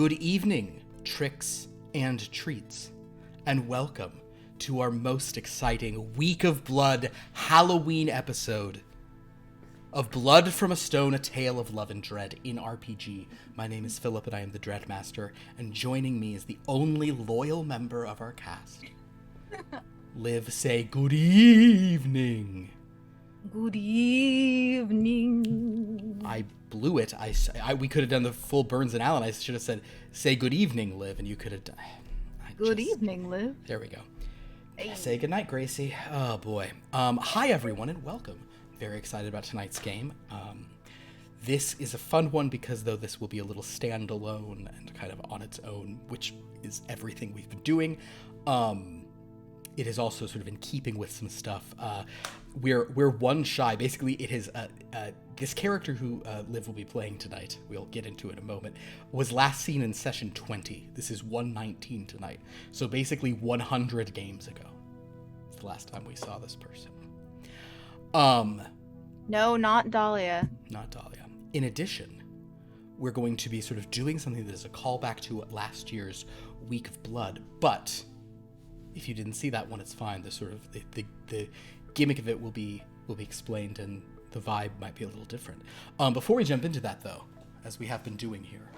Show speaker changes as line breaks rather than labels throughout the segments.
Good evening, tricks and treats, and welcome to our most exciting Week of Blood Halloween episode of Blood from a Stone, A Tale of Love and Dread in RPG. My name is Philip and I am the Dreadmaster, and joining me is the only loyal member of our cast. Liv, say good evening.
Good evening.
I blew it. We could have done the full Burns and Allen. I should have said, say good evening, Liv, and you could have done...
Good evening, Liv.
There we go.
Hey.
Say goodnight, Gracie. Oh, boy. Hi, everyone, and welcome. Very excited about tonight's game. This is a fun one because, though, this will be a little standalone and kind of on its own, which is everything we've been doing. It is also sort of in keeping with some stuff. We're one shy. Basically, it is this character who Liv will be playing tonight, we'll get into it in a moment, was last seen in session 20. This is 119 tonight. So basically 100 games ago. It's the last time we saw this person.
No, not Dahlia.
Not Dahlia. In addition, we're going to be sort of doing something that is a callback to last year's Week of Blood, but if you didn't see that one, it's fine. The sort of the gimmick of it will be explained, and the vibe might be a little different. Before we jump into that, though, as we have been doing here,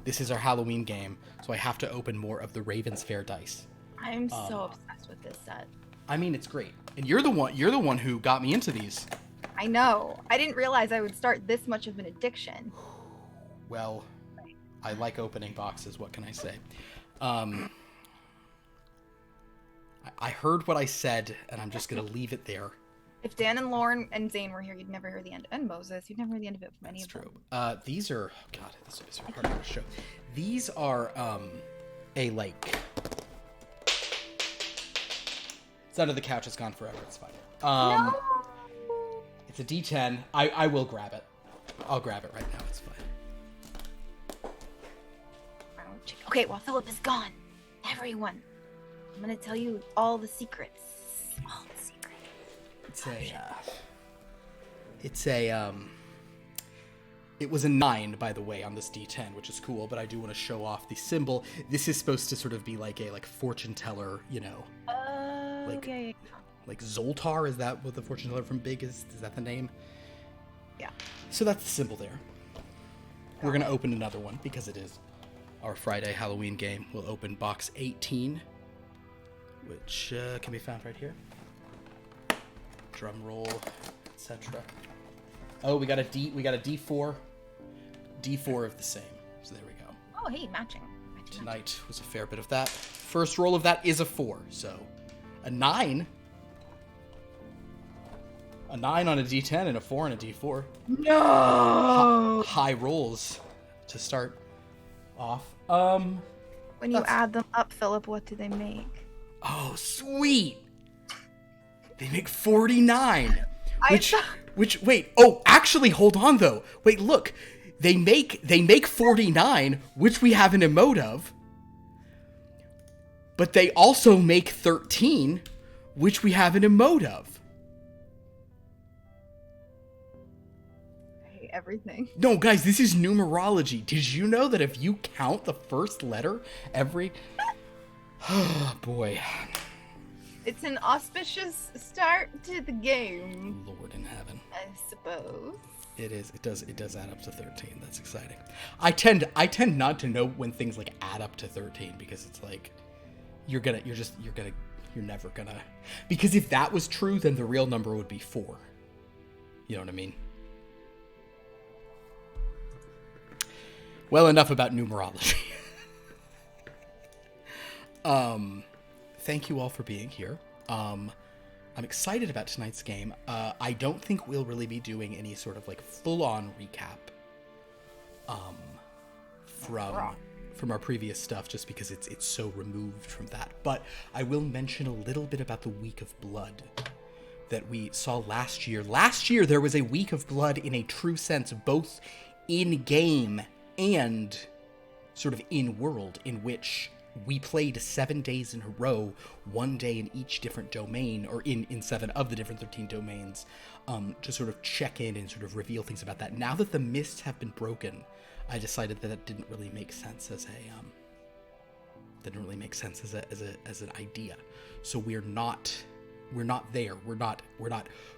this is our Halloween game, so I have to open more of the Raven's Fair dice.
I'm so obsessed with this set.
I mean, it's great, and you're the one who got me into these.
I know. I didn't realize I would start this much of an addiction.
Well, I like opening boxes. What can I say? I heard what I said, and I'm just going to leave it there.
If Dan and Lauren and Zane were here, you'd never hear the end. And Moses, you'd never hear the end of it from any of them.
That's true. These are... God, this is hard to show. These are, a, like... It's under the couch. It's gone forever. It's fine.
No!
It's a D10. I will grab it. I'll grab it right now. It's fine.
Okay, while Philip is gone, everyone, I'm gonna tell you all the secrets. All the secrets.
It was a 9, by the way, on this D10, which is cool, but I do want to show off the symbol. This is supposed to sort of be like a fortune teller, you know.
Okay.
Like Zoltar, is that what the fortune teller from Big is? Is that the name?
Yeah.
So that's the symbol there. We're going to open another one because it is our Friday Halloween game. We'll open box 18, which can be found right here. Drum roll, etc. Oh, we got a D4. D4 of the same. So there we go.
Oh, hey, matching.
Tonight was a fair bit of that. First roll of that is a 4, so a 9. A 9 on a D10 and a 4 on a D4.
No!
High rolls to start off.
When you add them up, Philip, what do they make?
Oh, sweet! They make 49. Wait, oh, actually, hold on, though. Wait, look. They make 49, which we have an emote of. But they also make 13, which we have an emote of.
I hate everything.
No, guys, this is numerology. Did you know that if you count the first letter every... Oh, boy.
It's an auspicious start to the game.
Lord in heaven.
I suppose.
It is. It does add up to 13. That's exciting. I tend not to know when things like add up to 13 because it's like you're never gonna, because if that was true, then the real number would be 4. You know what I mean? Well, enough about numerology. Thank you all for being here. I'm excited about tonight's game. I don't think we'll really be doing any sort of like full-on recap from our previous stuff, just because it's so removed from that. But I will mention a little bit about the Week of Blood that we saw last year. Last year there was a Week of Blood in a true sense, both in-game and sort of in-world, in which we played 7 days in a row, 1 day in each different domain, or in 7 of the different 13 domains, to sort of check in and sort of reveal things about that. Now that the mists have been broken, I decided that it didn't really make sense as an idea. So we're not there. We're not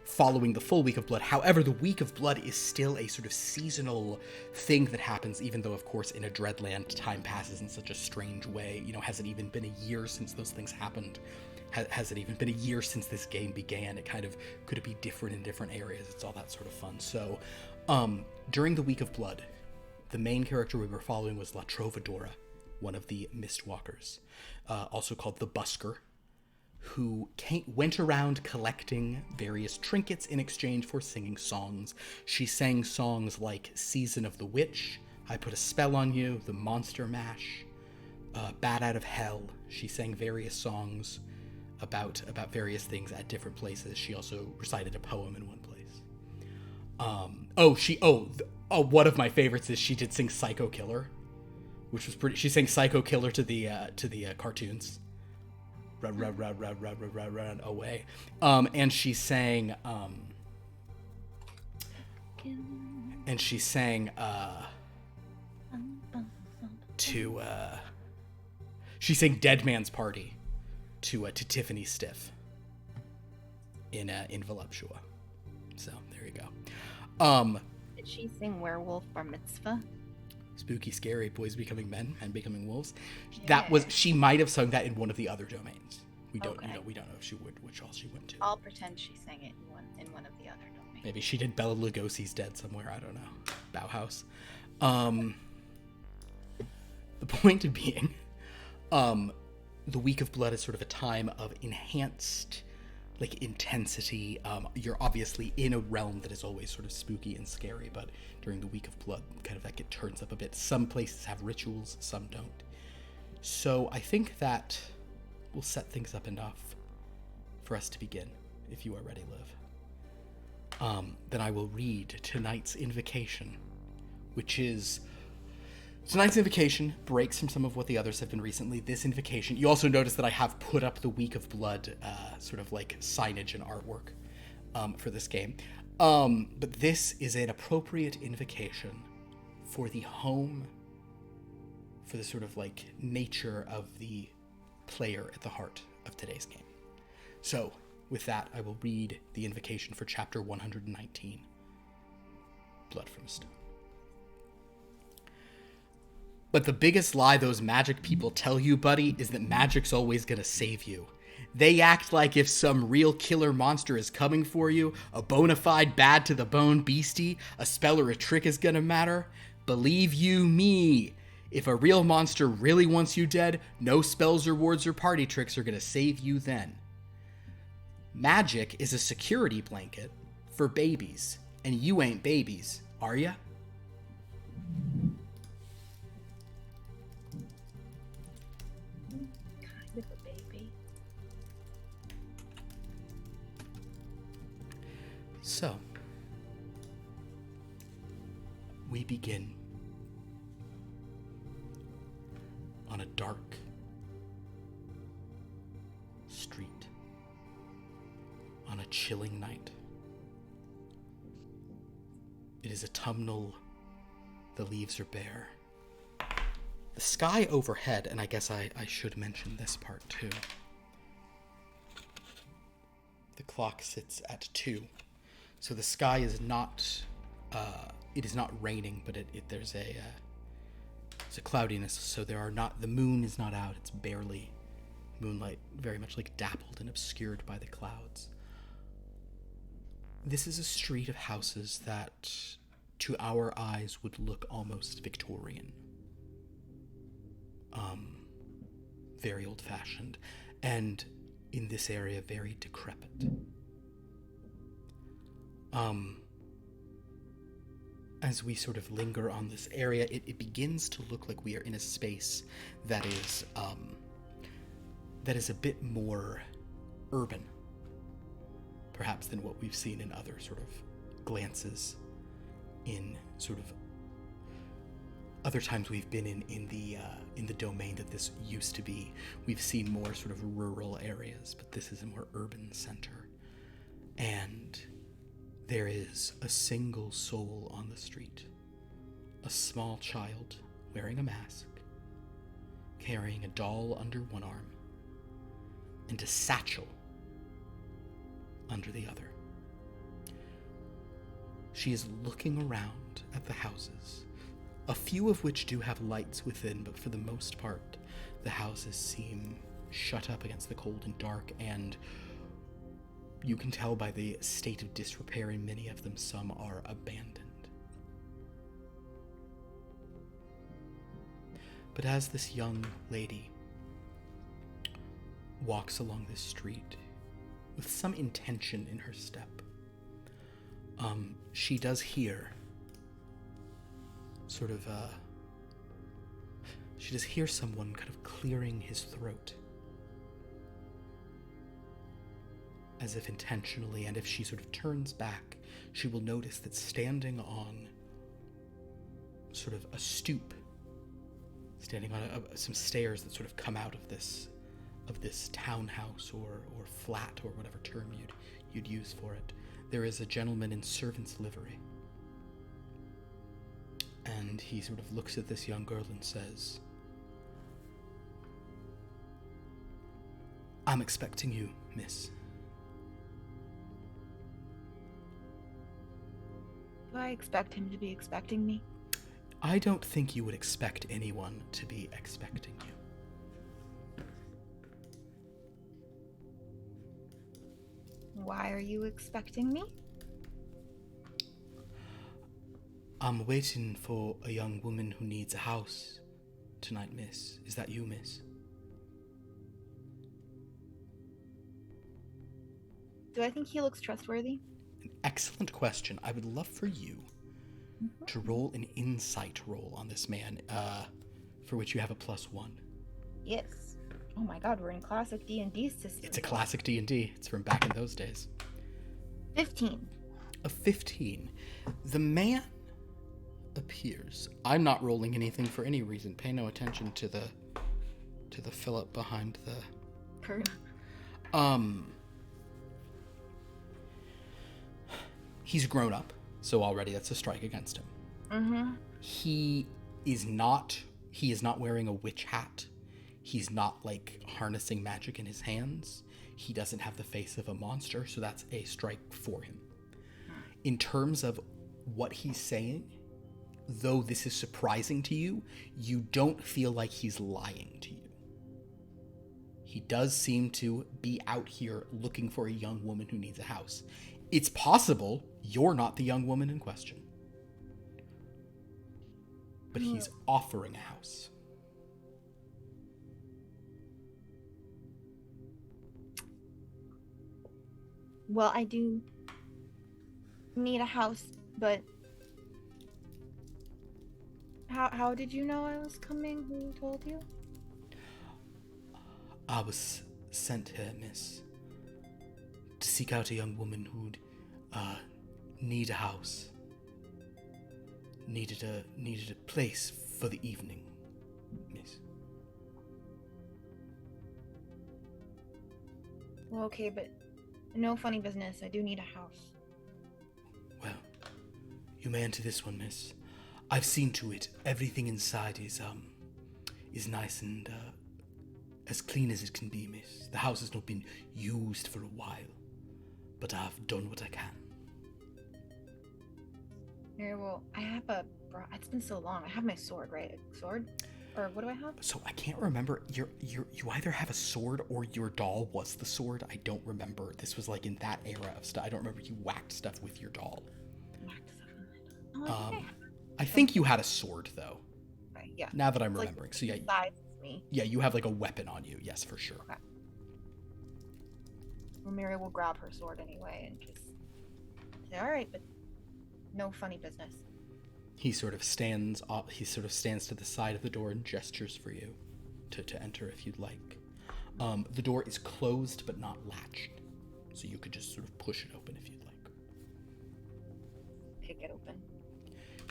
following the full Week of Blood. However, the Week of Blood is still a sort of seasonal thing that happens, even though, of course, in a Dreadland, time passes in such a strange way. You know, has it even been a year since those things happened? Has it even been a year since this game began? It kind of, could it be different in different areas? It's all that sort of fun. So, during the Week of Blood, the main character we were following was La Trovadora, one of the Mistwalkers, also called the Busker, who went around collecting various trinkets in exchange for singing songs. She sang songs like Season of the Witch, I Put a Spell on You, The Monster Mash, Bat Out of Hell. She sang various songs about various things at different places. She also recited a poem in one place. One of my favorites is she did sing Psycho Killer, which was pretty. She sang Psycho Killer to the cartoons. Run away. And she sang she sang Dead Man's Party to Tiffany Stiff in Voluptua. So there you go.
Did she sing Werewolf Bar Mitzvah?
Spooky, scary, boys becoming men and becoming wolves.
Yeah.
She might have sung that in one of the other domains. We don't know if she would, which all she went to.
I'll pretend she sang it in one of the other domains.
Maybe she did Bela Lugosi's Dead somewhere. I don't know. Bauhaus. The point being, the Week of Blood is sort of a time of enhanced, intensity. You're obviously in a realm that is always sort of spooky and scary, but during the Week of Blood, kind of it turns up a bit. Some places have rituals, some don't. So I think that we'll set things up enough for us to begin, if you are ready, Liv. Then I will read tonight's invocation, which is... Tonight's invocation breaks from some of what the others have been recently. This invocation, you also notice that I have put up the Week of Blood signage and artwork for this game. But this is an appropriate invocation for the home, for the sort of nature of the player at the heart of today's game. So, with that, I will read the invocation for chapter 119, Blood from Stone. But the biggest lie those magic people tell you, buddy, is that magic's always gonna save you. They act like if some real killer monster is coming for you, a bona fide bad to the bone beastie, a spell or a trick is gonna matter. Believe you me, if a real monster really wants you dead, no spells or wards or party tricks are gonna save you then. Magic is a security blanket for babies, and you ain't babies, are ya?
Kind of a baby.
So, we begin on a dark street on a chilling night. It is autumnal, the leaves are bare. The sky overhead, and I guess I should mention this part too. The clock sits at 2. So the sky is not, it is not raining, but there's a cloudiness, so the moon is not out, it's barely moonlight, very much dappled and obscured by the clouds. This is a street of houses that, to our eyes, would look almost Victorian. Very old-fashioned, and in this area, very decrepit. As we sort of linger on this area, it begins to look like we are in a space that is a bit more urban, perhaps, than what we've seen in other sort of glances in sort of other times we've been in the domain that this used to be. We've seen more sort of rural areas, but this is a more urban center. And there is a single soul on the street, a small child wearing a mask, carrying a doll under one arm, and a satchel under the other. She is looking around at the houses, a few of which do have lights within, but for the most part, the houses seem shut up against the cold and dark, and you can tell by the state of disrepair in many of them, some are abandoned. But as this young lady walks along this street with some intention in her step, she does hear she does hear someone kind of clearing his throat, as if intentionally, and if she sort of turns back, she will notice that standing on sort of a stoop, standing on some stairs that sort of come out of this townhouse or flat or whatever term you'd use for it, there is a gentleman in servant's livery. And he sort of looks at this young girl and says, "I'm expecting you, miss."
Do I expect him to be expecting me?
I don't think you would expect anyone to be expecting you.
Why are you expecting me?
I'm waiting for a young woman who needs a house tonight, miss. Is that you, miss?
Do I think he looks trustworthy?
An excellent question. I would love for you to roll an insight roll on this man, for which you have a +1.
Yes. Oh my god, we're in classic D&D system.
It's a classic D&D. It's from back in those days.
15.
A 15. The man appears. I'm not rolling anything for any reason. Pay no attention to the Philip behind the
curtain.
He's grown up, so already that's a strike against him.
Mm-hmm.
He is not wearing a witch hat. He's not like harnessing magic in his hands. He doesn't have the face of a monster, so that's a strike for him. In terms of what he's saying, though this is surprising to you, you don't feel like he's lying to you. He does seem to be out here looking for a young woman who needs a house. It's possible you're not the young woman in question. But he's offering a house.
Well, I do need a house, but how did you know I was coming? Who told you?
I was sent here, miss, to seek out a young woman who'd need a house. Needed a place for the evening, miss.
Well, okay, but no funny business. I do need a house.
Well, you may enter this one, miss. I've seen to it. Everything inside is nice and as clean as it can be, miss. The house has not been used for a while, but I've done what I can.
Yeah, well, I have it's been so long. I have my sword, right? A sword? Or what do I have?
So I can't remember. You either have a sword or your doll was the sword. I don't remember. This was like in that era of stuff. I don't remember if you whacked stuff with your doll.
Whacked stuff with my doll.
I think you had a sword though.
Right, yeah.
Now that I'm remembering.
Like,
so yeah.
Besides me.
Yeah, you have like a weapon on you. Yes, for sure.
Okay. Well, Mary will grab her sword anyway and just say, "All right, but no funny business."
He sort of stands to the side of the door and gestures for you to enter if you'd like. The door is closed but not latched, so you could just sort of push it open if you'd like.
Kick it open.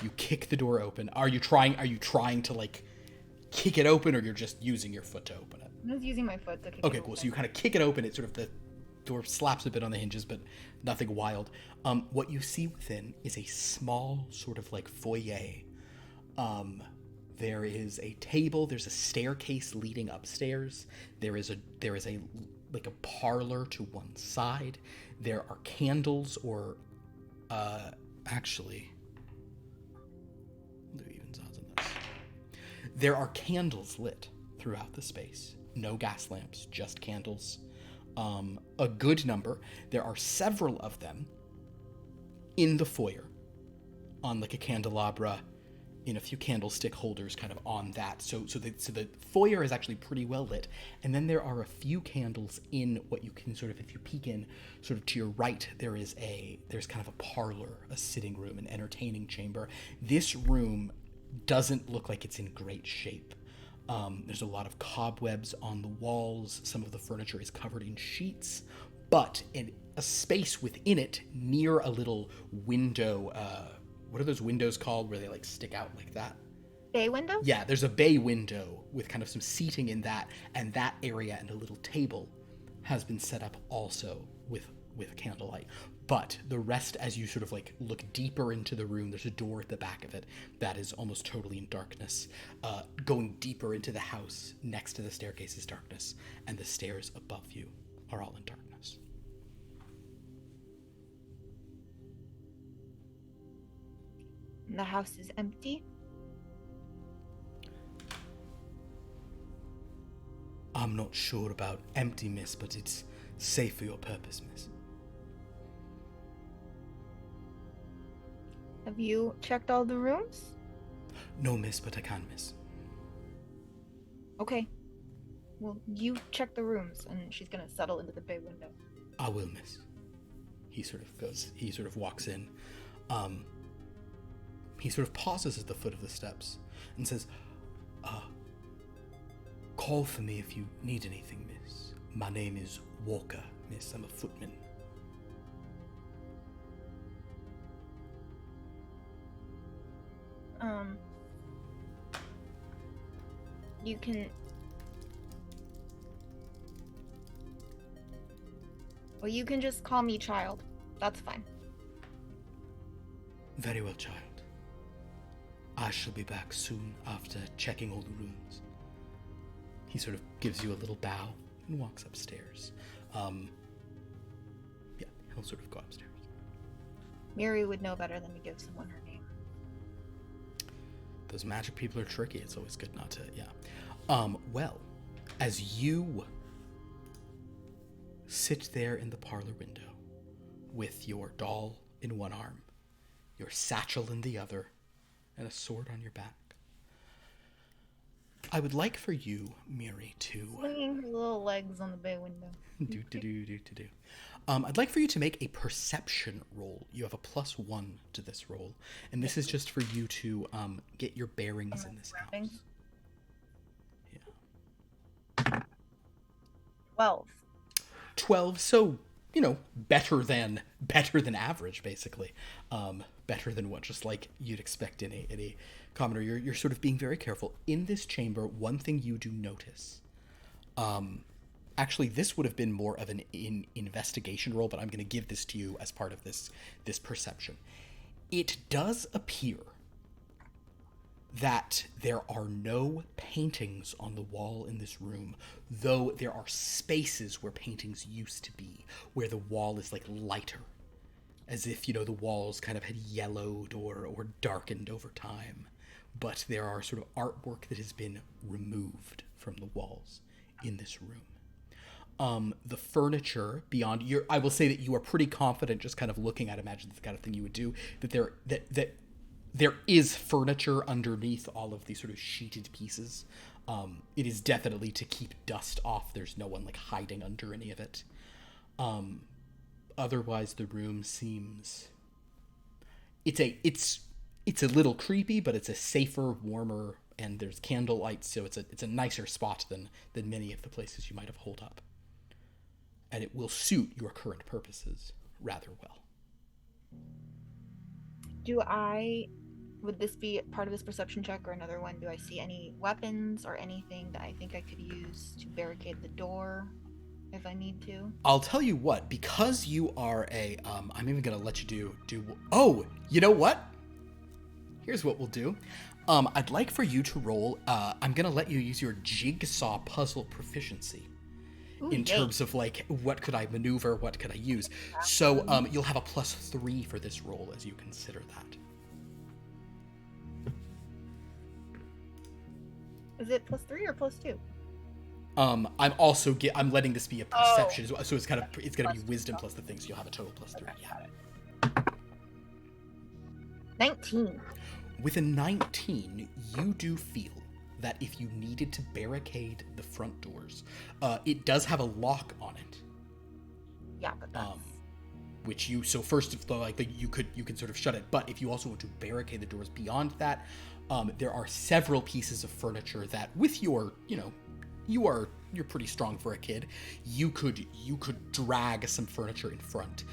You kick the door open. Are you trying to like kick it open, or you're just using your foot to open it?
I'm just using my foot to kick it
Okay,
open.
cool. So you kind of kick it open. It sort of, the door slaps a bit on the hinges, but nothing wild. What you see within is a small sort of like foyer. There is a table. There's a staircase leading upstairs. There is a like a parlor to one side. There are candles, or actually, there are candles lit throughout the space. No gas lamps, just candles. A good number. There are several of them in the foyer, on like a candelabra, in a few candlestick holders kind of on that. So the foyer is actually pretty well lit. And then there are a few candles in what you can sort of, if you peek in, sort of to your right, there's kind of a parlor, a sitting room, an entertaining chamber. This room doesn't look like it's in great shape. There's a lot of cobwebs on the walls. Some of the furniture is covered in sheets, but in a space within it, near a little window, what are those windows called where they like stick out like that?
Bay window?
Yeah, there's a bay window with kind of some seating in that, and that area and a little table has been set up also with candlelight. But the rest, as you sort of like look deeper into the room, there's a door at the back of it that is almost totally in darkness. Going deeper into the house, next to the staircase is darkness, and the stairs above you are all in darkness.
The house is empty?
I'm not sure about empty, miss, but it's safe for your purpose, miss.
Have you checked all the rooms?
No, miss, but I can, miss.
Okay. Well, you check the rooms, and she's gonna settle into the bay window.
I will, miss. He sort of walks in. He sort of pauses at the foot of the steps and says, call for me if you need anything, miss. My name is Walker, miss. I'm a footman.
You can just call me child. That's fine.
Very well, child. I shall be back soon after checking all the rooms. He sort of gives you a little bow and walks upstairs. Yeah, he'll sort of go upstairs.
Miri would know better than to give someone her name.
Those magic people are tricky. It's always good not to, yeah. Well, as you sit there in the parlor window with your doll in one arm, your satchel in the other, and a sword on your back, I would like for you, Miri, to...
Swinging her little legs on the bay window.
I'd like for you to make a perception roll. You have a +1 to this roll, and this is just for you to get your bearings in this house. Yeah. 12, so, better than average, basically. Better than what just like you'd expect in a commoner. You're sort of being very careful. In this chamber, one thing you do notice, actually this would have been more of an investigation roll, but I'm going to give this to you as part of this perception. It does appear that there are no paintings on the wall in this room, though there are spaces where paintings used to be, where the wall is like lighter, as if, the walls kind of had yellowed or darkened over time. But there are sort of artwork that has been removed from the walls in this room. The furniture beyond I will say that you are pretty confident, just kind of looking at, imagine the kind of thing you would do, that there is furniture underneath all of these sort of sheeted pieces. It is definitely to keep dust off. There's no one like hiding under any of it. Otherwise, the room seems... It's a little creepy, but it's a safer, warmer, and there's candlelight, so it's a nicer spot than many of the places you might have holed up. And it will suit your current purposes rather well.
Would this be part of this perception check or another one? Do I see any weapons or anything that I think I could use to barricade the door if I need to?
I'll tell you what, because you are I'm even going to let you do... Oh, you know what? here's what we'll do. I'd like for you to roll. I'm gonna let you use your jigsaw puzzle proficiency.
Ooh,
In
yay.
terms of like, what could I maneuver, what could I use? So you'll have a +3 for this roll as you consider that.
Is it +3 or +2?
I'm also I'm letting this be a perception as well, so it's gonna be wisdom plus the thing, so you'll have a total +3. Yeah.
19.
With a 19, you do feel that if you needed to barricade the front doors, it does have a lock on it.
Yeah, but that's...
Which you, so first of all, like you could sort of shut it, but if you also want to barricade the doors beyond that, there are several pieces of furniture that, with your, you're pretty strong for a kid, you could drag some furniture in front.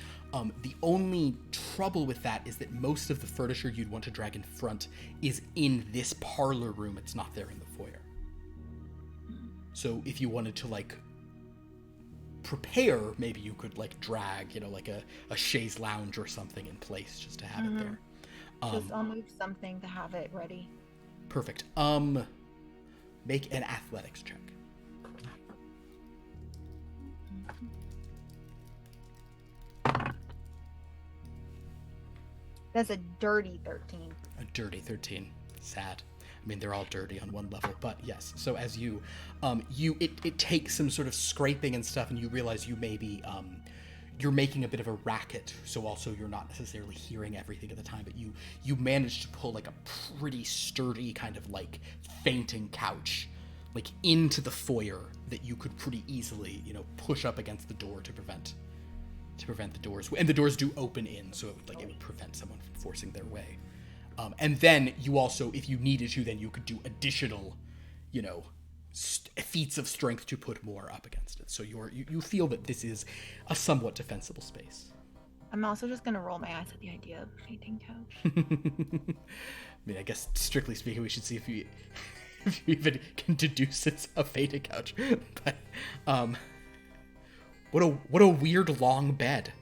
The only trouble with that is that most of the furniture you'd want to drag in front is in this parlor room. It's not there in the foyer. So if you wanted to like prepare, maybe you could like drag, like a chaise lounge or something in place just to have it there.
I'll move something to have it ready.
Perfect. Make an athletics check.
That's a dirty 13.
A dirty 13. Sad. I mean, they're all dirty on one level, but yes. So as you, it takes some sort of scraping and stuff, and you realize you maybe, you're making a bit of a racket, so also you're not necessarily hearing everything at the time, but you manage to pull like a pretty sturdy kind of like fainting couch, like into the foyer that you could pretty easily, push up against the door to prevent the doors, and the doors do open in, so it would prevent someone from forcing their way. And then you also, if you needed to, then you could do additional, feats of strength to put more up against it. So you feel that this is a somewhat defensible space.
I'm also just gonna roll my eyes at the idea of a fainting couch.
I mean, I guess strictly speaking, we should see if you even can deduce it's a fainting couch. But what a weird long bed.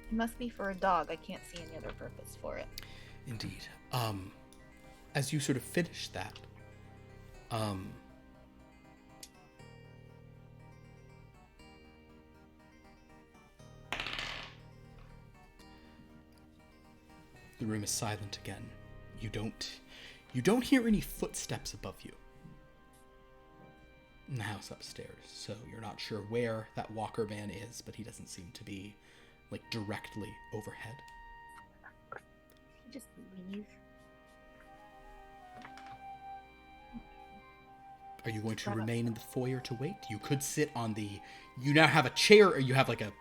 It must be for a dog. I can't see any other purpose for it.
Indeed. As you sort of finish that, the room is silent again. You don't hear any footsteps above you in the house upstairs, so you're not sure where that walker man is, but he doesn't seem to be like directly overhead.
Just leave.
Are you going to remain in the foyer to wait? You could sit on you now have a chair, or you have like a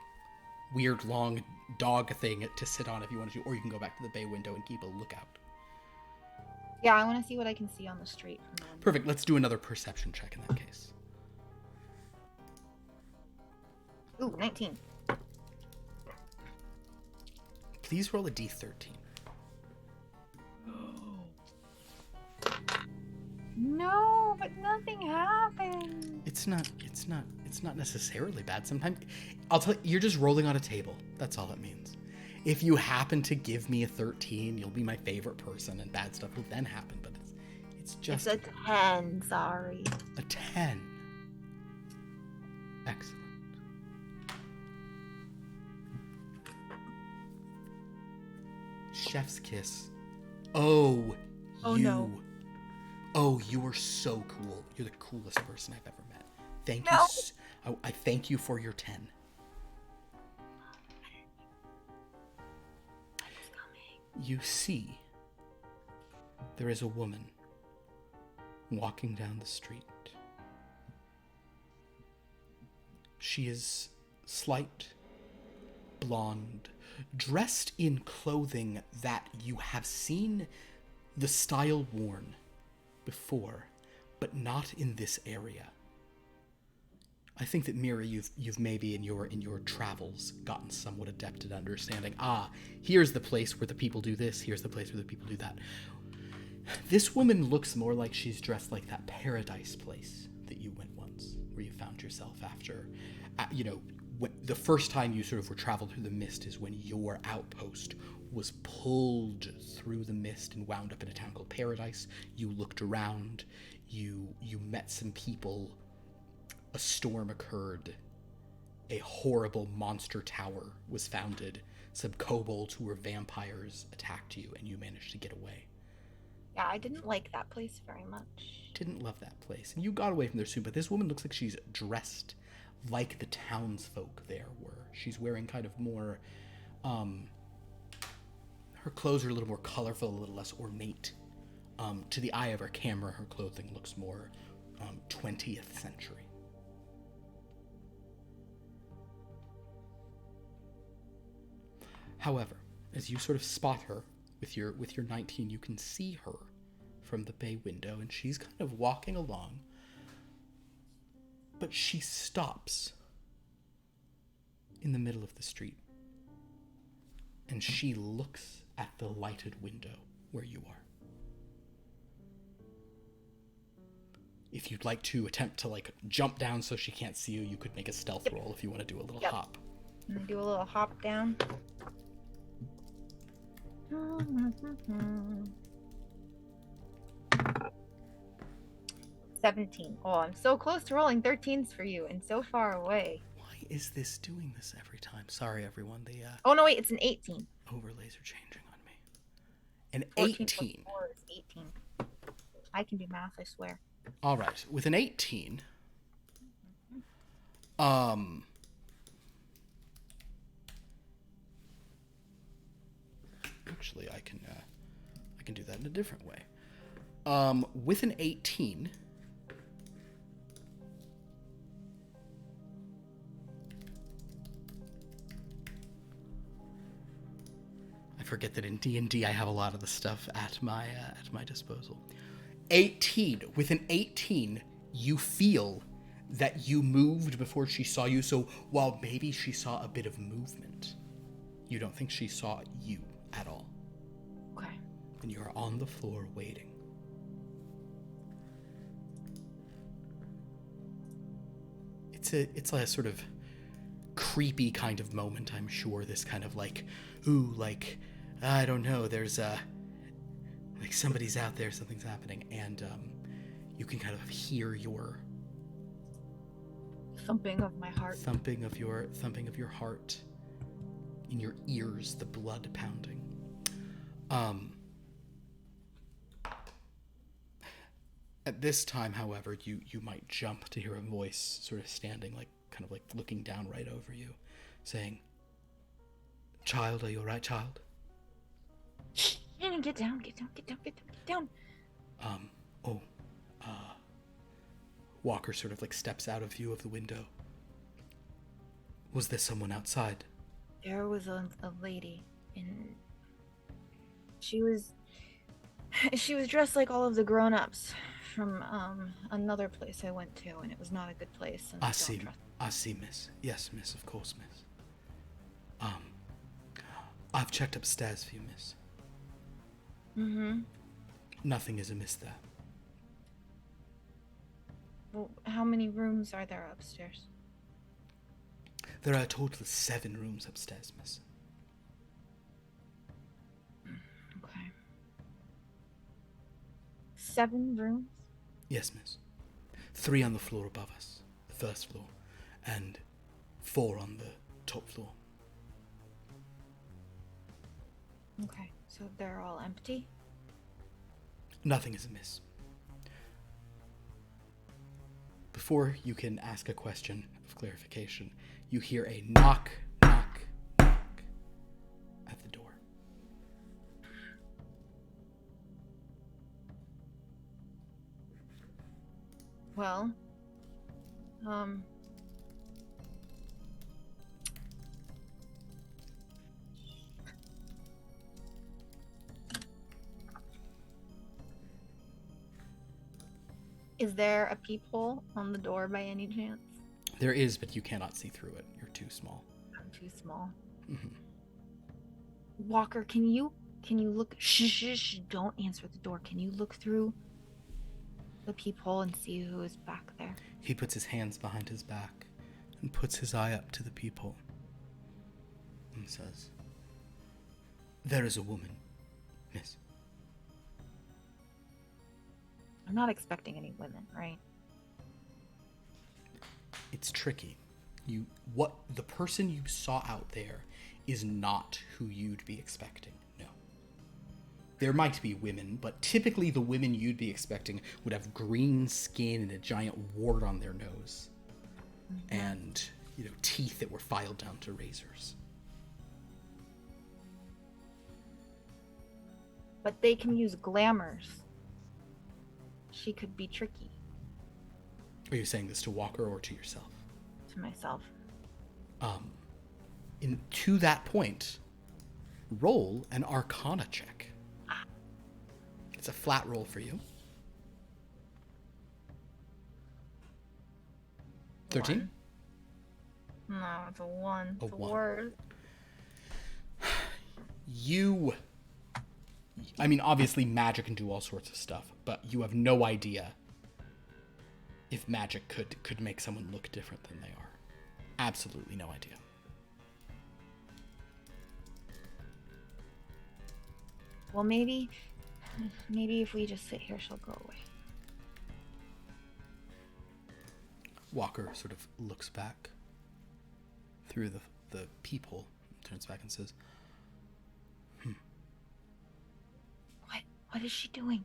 weird long dog thing to sit on if you want to, or you can go back to the bay window and keep a lookout.
Yeah, I want to see what I can see on the street from the window.
Perfect. Let's do another perception check in that case.
Ooh, 19.
Please roll a d13.
No, but nothing happened.
It's not necessarily bad. Sometimes I'll tell you, you're just rolling on a table. That's all it means. If you happen to give me a 13, you'll be my favorite person, and bad stuff will then happen. But it's just
a 10. Sorry.
A 10. Excellent. Chef's kiss. Oh, you.
No.
Oh, you are so cool. You're the coolest person I've ever met. Thank
No.
you. I thank you for your 10. You see, there is a woman walking down the street. She is slight, blonde, dressed in clothing that you have seen the style worn before, but not in this area. I think that, Mira, you've maybe in your travels gotten somewhat adept at understanding, here's the place where the people do this, here's the place where the people do that. This woman looks more like she's dressed like that paradise place that you went once, where you found yourself after, the first time you sort of were traveled through the mist is when your outpost was pulled through the mist and wound up in a town called Paradise. You looked around, you met some people, a storm occurred, a horrible monster tower was founded, some kobolds who were vampires attacked you, and you managed to get away.
Yeah, I didn't like that place very much.
Didn't love that place. And you got away from there soon, but this woman looks like she's dressed like the townsfolk there were. She's wearing kind of more, her clothes are a little more colorful, a little less ornate. To the eye of our camera, her clothing looks more 20th century. However, as you sort of spot her with your 19, you can see her from the bay window, and she's kind of walking along, but she stops in the middle of the street, and she looks at the lighted window where you are. If you'd like to attempt to jump down so she can't see you, you could make a stealth roll if you want to do a little hop.
I'm gonna do a little hop down. 17. Oh, I'm so close to rolling 13s for you and so far away.
Why is this doing this every time? Sorry, everyone. The
Oh, no, wait. It's an 18.
overlays are changing on me. An
14
18.
plus 4 is 18. I can do math, I swear.
All right. With an 18, actually, I can do that in a different way. With an 18, I forget that in D&D I have a lot of the stuff at my disposal. 18. With an 18, you feel that you moved before she saw you. So while maybe she saw a bit of movement, you don't think she saw you at all.
Okay.
And you are on the floor waiting. It's like a sort of creepy kind of moment, I'm sure. This kind of I don't know, there's somebody's out there, something's happening, and you can kind of hear your
thumping of my heart.
Thumping of your heart in your ears, the blood pounding. At this time, however, you might jump to hear a voice sort of standing, looking down right over you, saying, "Child, are you all right, child?"
Shh! Get down.
Walker sort of steps out of view of the window. Was there someone outside?
There was a lady, and she was dressed like all of the grown-ups from another place I went to, and it was not a good place. And
I see, miss. Yes, miss, of course, miss. I've checked upstairs for you, miss.
Mm-hmm.
Nothing is amiss there.
Well, how many rooms are there upstairs?
There are a total of 7 rooms upstairs, miss.
Okay. 7 rooms?
Yes, miss. 3 on the floor above us, the first floor, and 4 on the top floor.
Okay, so they're all empty?
Nothing is amiss. Before you can ask a question of clarification, you hear a knock, knock, knock at the door.
Well, is there a peephole on the door by any chance?
There is, but you cannot see through it. You're too small.
I'm too small.
Mm-hmm.
Walker, can you look? Shh, don't answer the door. Can you look through the peephole and see who is back there?
He puts his hands behind his back, and puts his eye up to the people and says, "There is a woman, miss."
I'm not expecting any women, right?
It's tricky. The person you saw out there is not who you'd be expecting. No. There might be women, but typically the women you'd be expecting would have green skin and a giant wart on their nose. Mm-hmm. And, teeth that were filed down to razors.
But they can use glamours. She could be tricky.
Are you saying this to Walker or to yourself?
To myself.
To that point, roll an Arcana check. It's a flat roll for you. 13?
No, it's a 1. It's a
1.
word.
Obviously magic can do all sorts of stuff, but you have no idea if magic could make someone look different than they are. Absolutely no idea.
Well, maybe if we just sit here, she'll go away.
Walker sort of looks back through the peephole, turns back and says,
What is she doing?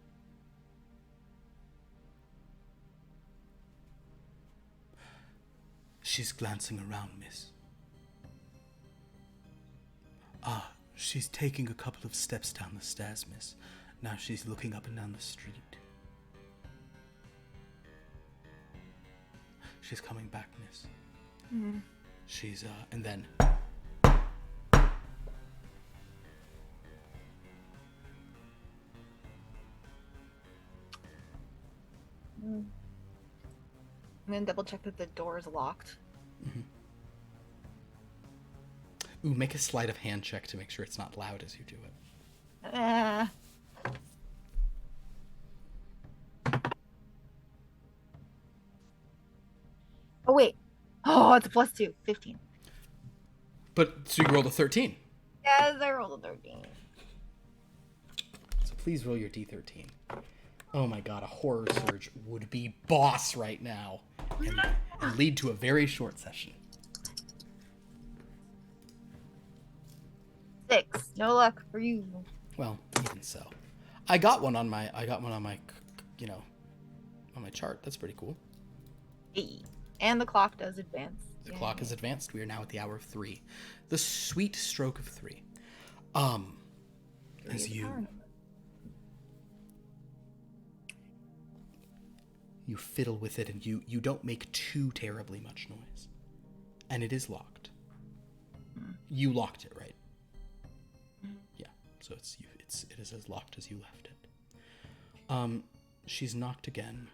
She's glancing around, miss. She's taking a couple of steps down the stairs, miss. Now she's looking up and down the street. She's coming back, miss.
Mm-hmm.
She's, and then...
I'm gonna double check that the door is locked.
Mm-hmm. Ooh, make a sleight of hand check to make sure it's not loud as you do it.
Oh, wait. Oh, it's a +2. 15.
So you rolled a 13.
Yes, I rolled a 13.
So please roll your D13. Oh my god, a horror surge would be boss right now. And lead to a very short session.
6. No luck for you.
Well, even so. I got one on my on my chart. That's pretty cool.
Hey. And the clock does advance.
The clock has advanced. We are now at the hour of 3. The sweet stroke of 3. As you fiddle with it, and you don't make too terribly much noise. And it is locked. You locked it, right? Yeah. So it is as locked as you left it. She's knocked again.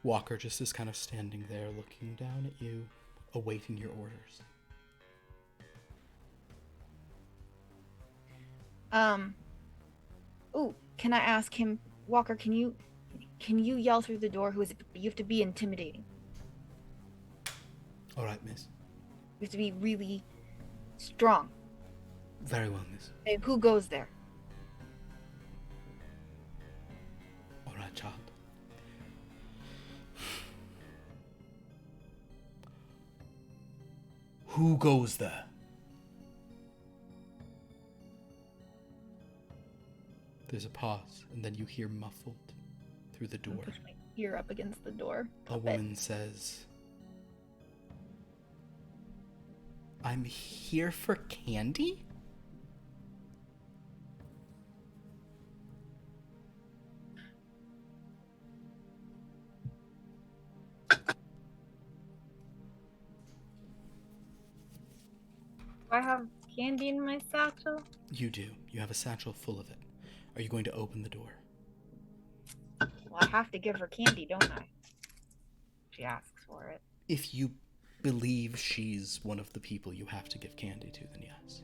Walker just is kind of standing there looking down at you, awaiting your orders.
Ooh, can I ask him, Walker, can you yell through the door? You have to be intimidating.
All right, miss.
You have to be really strong.
Very well, miss.
Hey, who goes there?
All right, child. Who goes there? There's a pause, and then you hear muffled through the door.
Push my ear up against the door.
A woman says, "I'm here for candy?"
Do I have candy in my satchel?
You do. You have a satchel full of it. Are you going to open the door?
Well, I have to give her candy, don't I? She asks for it.
If you believe she's one of the people you have to give candy to, then yes.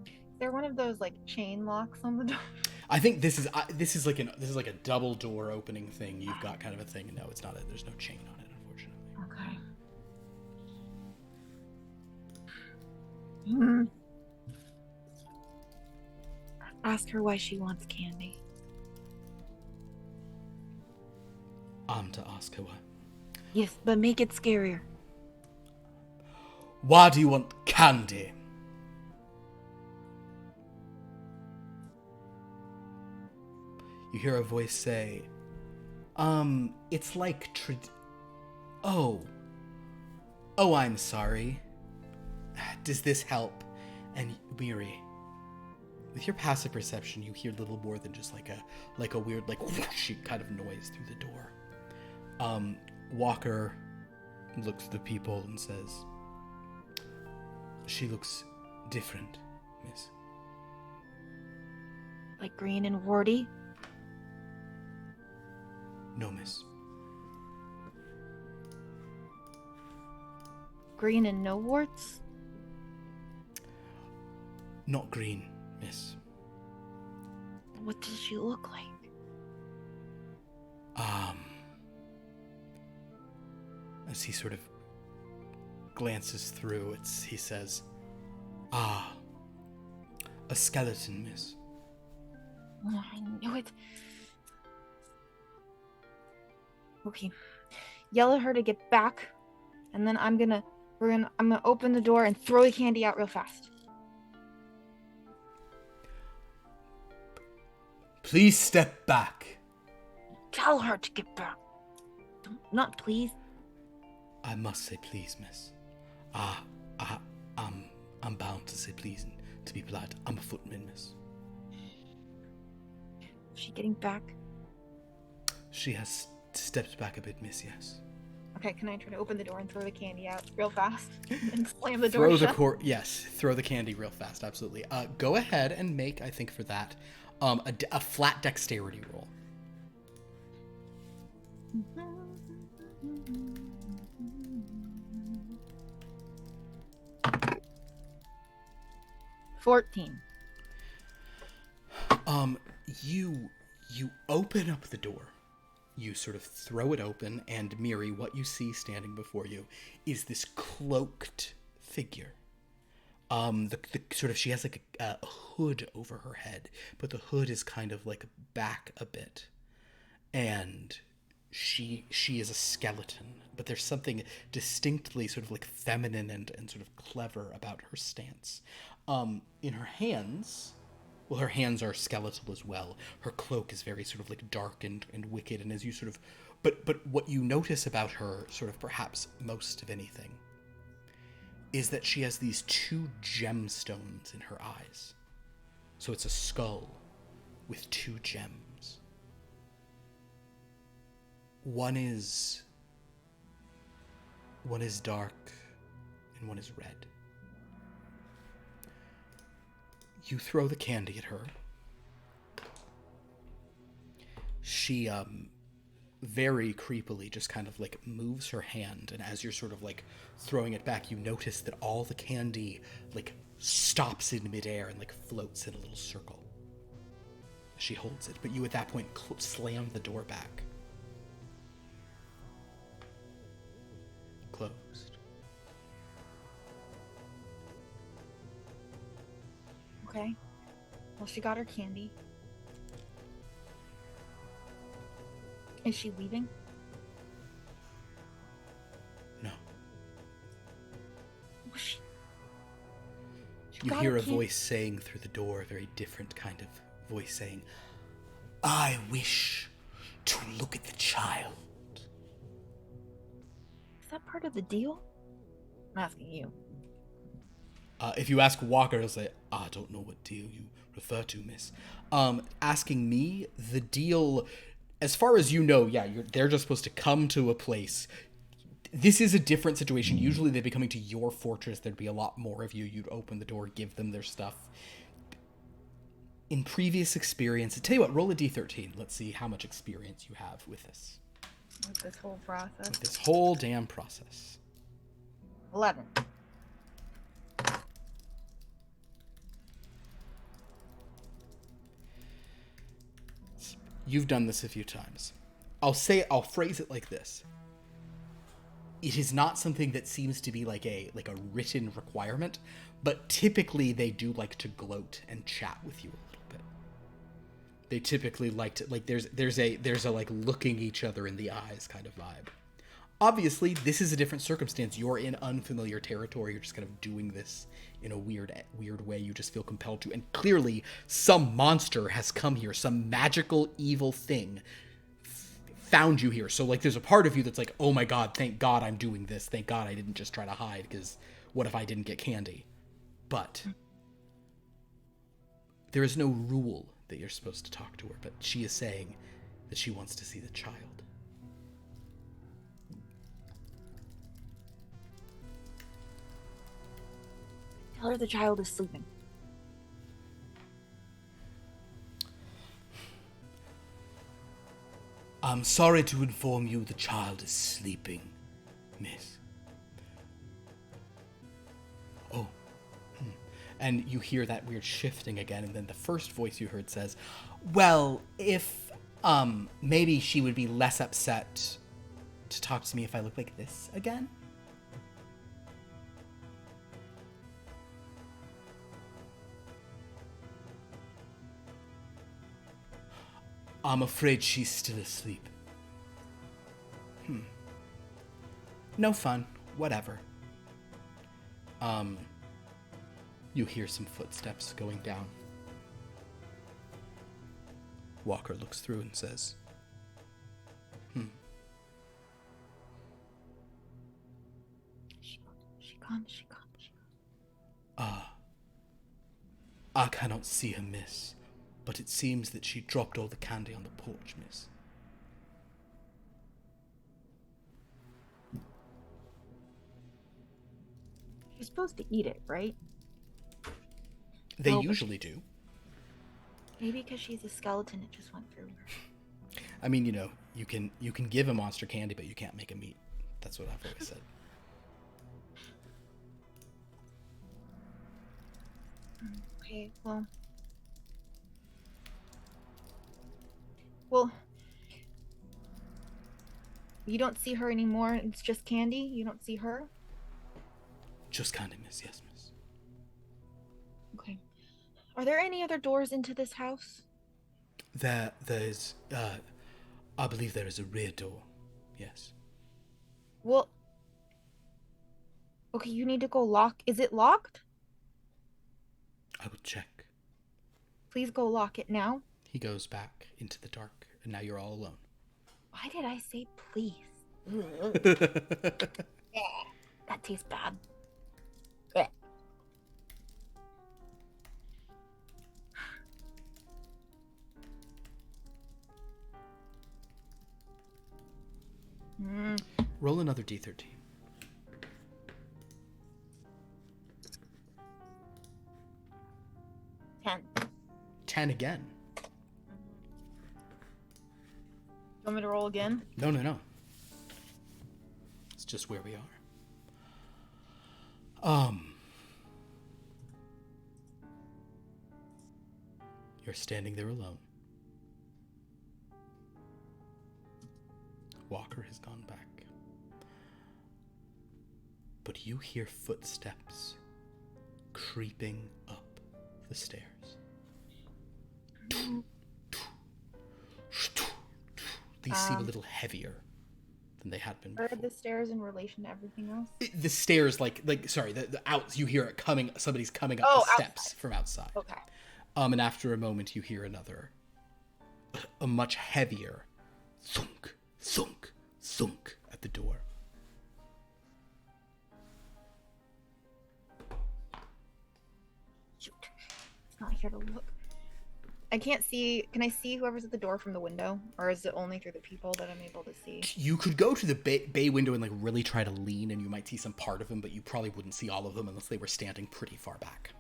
Is there one of those, like, chain locks on the door?
I think this is like a double door opening thing. You've got kind of a thing. No, it's not. There's no chain on it, unfortunately.
Okay. Ask her why she wants candy.
I'm to ask her why.
Yes, but make it scarier.
Why do you want candy? You hear a voice say, it's like Oh, I'm sorry. Does this help? And Miri, with your passive perception, you hear little more than just like a weird, like, whoosh kind of noise through the door. Walker looks at the people and says, she looks different, miss.
Like green and warty?
No, miss.
Green and no warts?
Not green, miss.
What does she look like?
As he sort of glances through, he says, a skeleton, miss.
Oh, I knew it. Okay. Yell at her to get back, and then I'm gonna open the door and throw the candy out real fast.
Please step back.
Tell her to get back. Not please.
I must say please, miss. I'm bound to say please and to be polite. I'm a footman, miss.
Is she getting back?
She has stepped back a bit, miss, yes.
Okay, can I try to open the door and throw the candy out real fast? And slam the door shut?
Yes, throw the candy real fast, absolutely. Go ahead and make, I think for that, a flat dexterity roll.
14.
You open up the door. You sort of throw it open, and Miri, what you see standing before you is this cloaked figure. The sort of, she has like a hood over her head, but the hood is kind of like back a bit, and she is a skeleton, but there's something distinctly sort of like feminine and sort of clever about her stance. In her hands, well, her hands are skeletal as well. Her cloak is very sort of like dark and wicked, and as you sort of, but what you notice about her, sort of perhaps most of anything, is that she has these two gemstones in her eyes. So it's a skull with two gems. One is dark and one is red. You throw the candy at her. She very creepily just kind of like moves her hand, and as you're sort of like throwing it back, you notice that all the candy like stops in midair and like floats in a little circle. She holds it, but you at that point slam the door back. Closed.
Okay. Well, she got her candy. Is she leaving?
No.
Was she
You hear a voice saying through the door, a very different kind of voice saying, I wish to look at the child.
Is that part of the deal? I'm asking you.
If you ask Walker, he'll say, I don't know what deal you refer to, miss. Asking me, the deal, as far as you know, yeah, they're just supposed to come to a place. This is a different situation. Usually they'd be coming to your fortress. There'd be a lot more of you. You'd open the door, give them their stuff. In previous experience, tell you what, roll a d13. Let's see how much experience you have with this.
With this whole process?
With this whole damn process.
11.
You've done this a few times. I'll phrase it like this. It is not something that seems to be like a written requirement, but typically they do like to gloat and chat with you a little bit. They typically like to there's a like looking each other in the eyes kind of vibe. Obviously, this is a different circumstance. You're in unfamiliar territory. You're just kind of doing this in a weird way. You just feel compelled to. And clearly, some monster has come here. Some magical, evil thing found you here. So, like, there's a part of you that's like, oh my god, thank god I'm doing this. Thank god I didn't just try to hide, because what if I didn't get candy? But there is no rule that you're supposed to talk to her. But she is saying that she wants to see the child.
Tell her the child is sleeping.
I'm sorry to inform you the child is sleeping, miss. Oh. And you hear that weird shifting again, and then the first voice you heard says, well, if, maybe she would be less upset to talk to me if I look like this again? I'm afraid she's still asleep. No fun. Whatever. You hear some footsteps going down. Walker looks through and says,
She gone.
I cannot see her, miss, but it seems that she dropped all the candy on the porch, miss.
You're supposed to eat it, right?
They usually do.
Maybe because she's a skeleton, it just went through her.
I mean, you know, you can give a monster candy, but you can't make him eat. That's what I've always said.
Okay, well, you don't see her anymore. It's just Candy. You don't see her.
Just candy, miss. Yes, miss.
Okay. Are there any other doors into this house?
There's, I believe there is a rear door. Yes.
Well, okay, you need to go lock. Is it locked?
I will check.
Please go lock it now.
He goes back into the dark, and now you're all alone.
Why did I say please? That tastes bad.
Roll another d13.
10.
10 again.
You want me to roll again?
No. It's just where we are. You're standing there alone. Walker has gone back. But you hear footsteps creeping up the stairs. These seem a little heavier than they had been before.
Are the stairs in relation to everything else?
The stairs, the out, you hear it coming, somebody's coming up the steps from outside.
Okay.
And after a moment, you hear a much heavier thunk, thunk, thunk at the door.
Shoot. It's not here to look. I can't see. Can I see whoever's at the door from the window? Or is it only through the people that I'm able to see?
You could go to the bay window and really try to lean, and you might see some part of them, but you probably wouldn't see all of them unless they were standing pretty far back.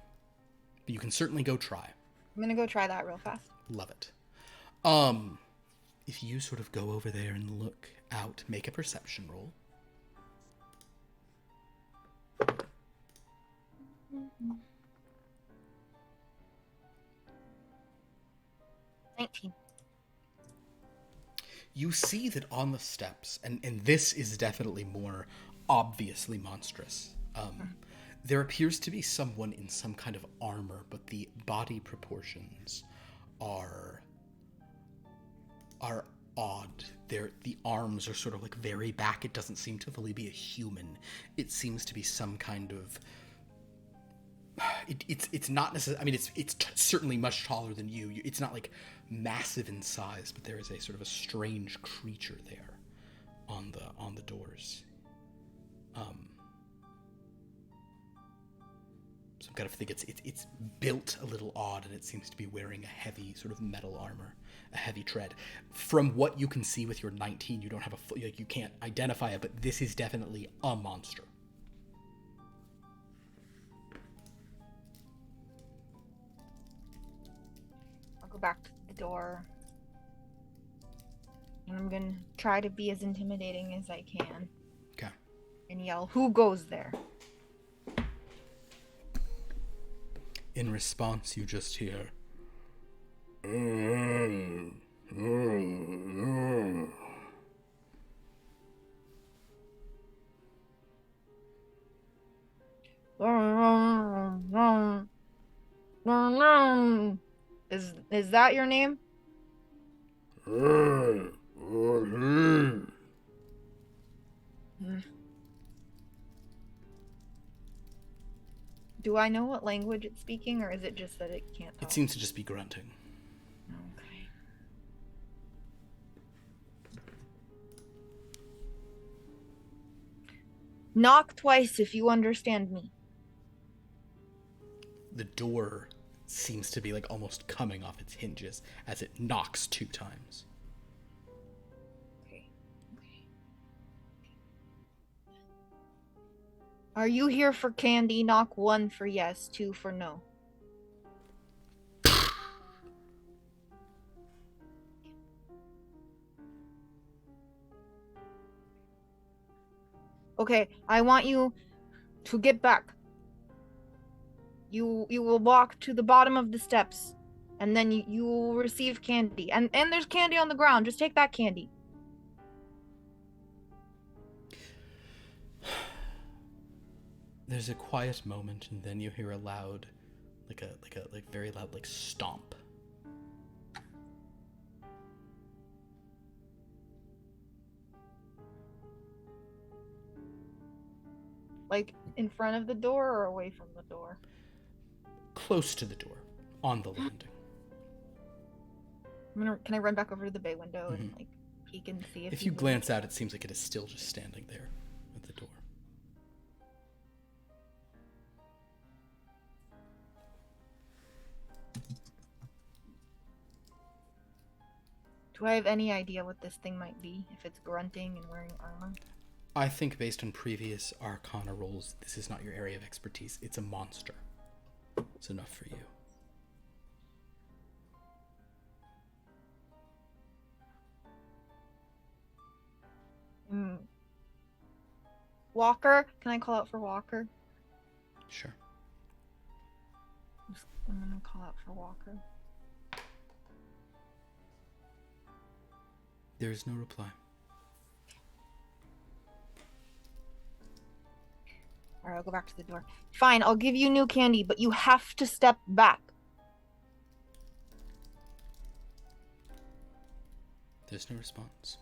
But you can certainly go try.
I'm gonna go try that real fast.
Love it. If you sort of go over there and look out, make a perception roll.
Mm-hmm. 19.
You see that on the steps, and this is definitely more obviously monstrous, there appears to be someone in some kind of armor, but the body proportions are odd. The arms are sort of like very back. It doesn't seem to fully be a human. It seems to be some kind of... It's not necessarily... I mean, it's certainly much taller than you. It's not like massive in size, but there is a sort of a strange creature there on the doors. So I kind of think it's built a little odd, and it seems to be wearing a heavy sort of metal armor, a heavy tread. From what you can see with your 19, you don't have you can't identify it, but this is definitely a monster.
I'll go back to the door. And I'm gonna try to be as intimidating as I can.
Okay.
And yell, "Who goes there?"
In response, you just hear...
Is that your name? Do I know what language it's speaking, or is it just that it can't talk?
It seems to just be grunting.
Okay. Knock twice if you understand me.
The door seems to be like almost coming off its hinges as it knocks 2 times.
Okay. Are you here for candy? Knock 1 for yes, 2 for no. Okay, I want you to get back. You will walk to the bottom of the steps, and then you will receive candy. And there's candy on the ground. Just take that candy.
There's a quiet moment, and then you hear a loud, like very loud, like stomp.
Like in front of the door or away from the door?
Close to the door, on the landing.
Can I run back over to the bay window and like peek and see if
you glance out, it seems like it is still just standing there at the door.
Do I have any idea what this thing might be? If it's grunting and wearing armor?
I think based on previous Arcana rolls, this is not your area of expertise. It's a monster. It's enough for you.
Walker? Can I call out for Walker?
Sure.
I'm gonna call out for Walker.
There is no reply.
Alright, I'll go back to the door. Fine, I'll give you new candy, but you have to step back.
There's no response.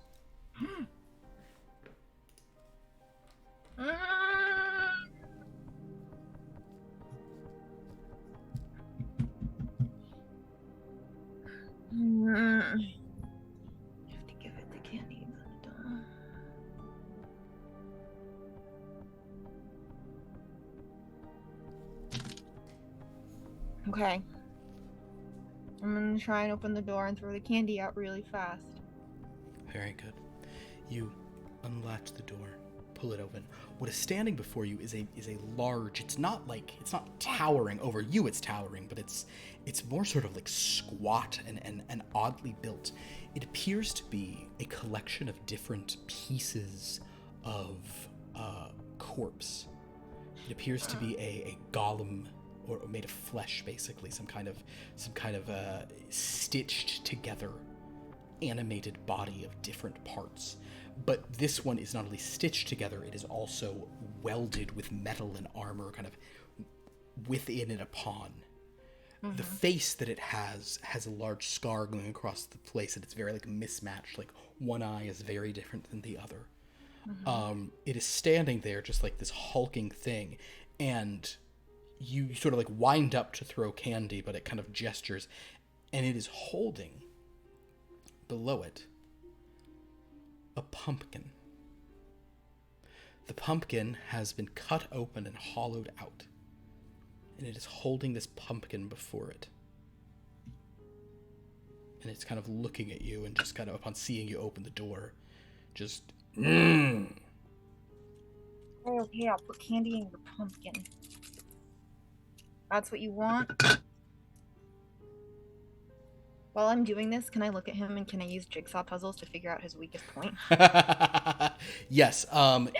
You have to give it the candy, but okay. I'm gonna try and open the door and throw the candy out really fast.
Very good. You unlatch the door, pull it open. What is standing before you is a large, it's not towering over you, it's towering, but it's more sort of like squat and oddly built. It appears to be a collection of different pieces of corpse. It appears to be a golem, or made of flesh, basically, some kind of stitched together animated body of different parts. But this one is not only stitched together, it is also welded with metal and armor kind of within and upon. Mm-hmm. The face that it has a large scar going across the place, and it's very like mismatched. Like one eye is very different than the other. Mm-hmm. It is standing there just like this hulking thing, and you sort of like wind up to throw candy, but it kind of gestures, and it is holding below it a pumpkin. The pumpkin has been cut open and hollowed out, and it is holding this pumpkin before it. And it's kind of looking at you, and just kind of upon seeing you open the door, just
Okay, I'll put candy in your pumpkin. That's what you want? While I'm doing this, can I look at him and can I use jigsaw puzzles to figure out his weakest point?
Yes.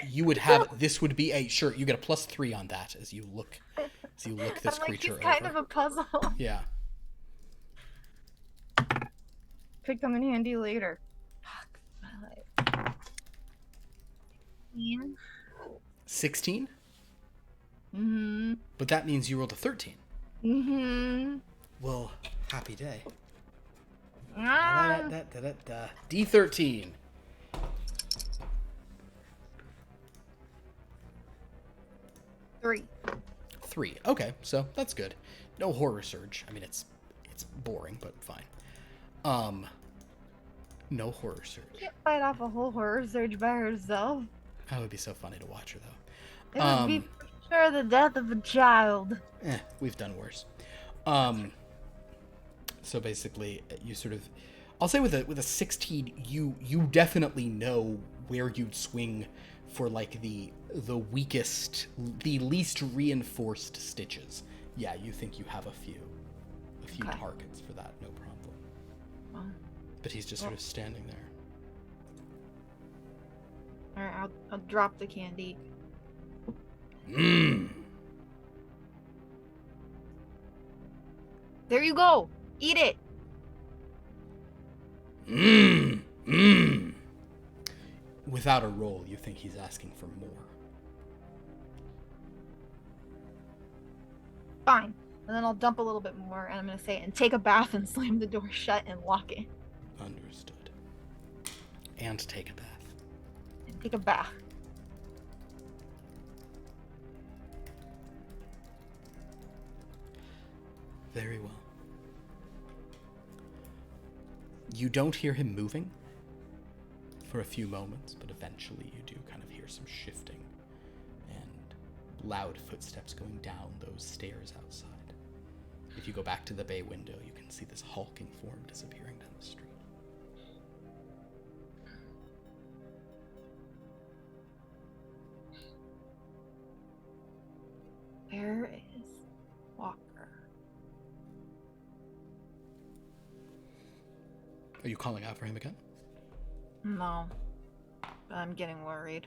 You would have, this would be sure, you get a +3 on that as you look this creature over.
He's kind of a puzzle.
Yeah.
Could come in handy later. Fuck my life.
16?
Mm-hmm.
But that means you rolled a 13.
Mm-hmm.
Well, happy day. D13. 3. Okay, so that's good. No horror surge. I mean, it's boring, but fine. No horror surge.
She can't fight off a whole horror surge by herself.
That would be so funny to watch her, though.
It would be for sure the death of a child.
We've done worse. So basically, you sort of, I'll say with a 16, you definitely know where you'd swing for like the weakest, the least reinforced stitches. Yeah, you think you have a few targets for that, no problem. But he's just sort of standing there.
All right, I'll drop the candy. There you go. Eat it.
Without a roll, you think he's asking for more.
Fine. And then I'll dump a little bit more, and I'm going to say, and take a bath and slam the door shut and lock it.
Understood. And take a bath.
And take a bath.
Very well. You don't hear him moving for a few moments, but eventually you do kind of hear some shifting and loud footsteps going down those stairs outside. If you go back to the bay window, you can see this hulking form disappearing down the street.
Where is Walker?
Are you calling out for him again?
No. But I'm getting worried.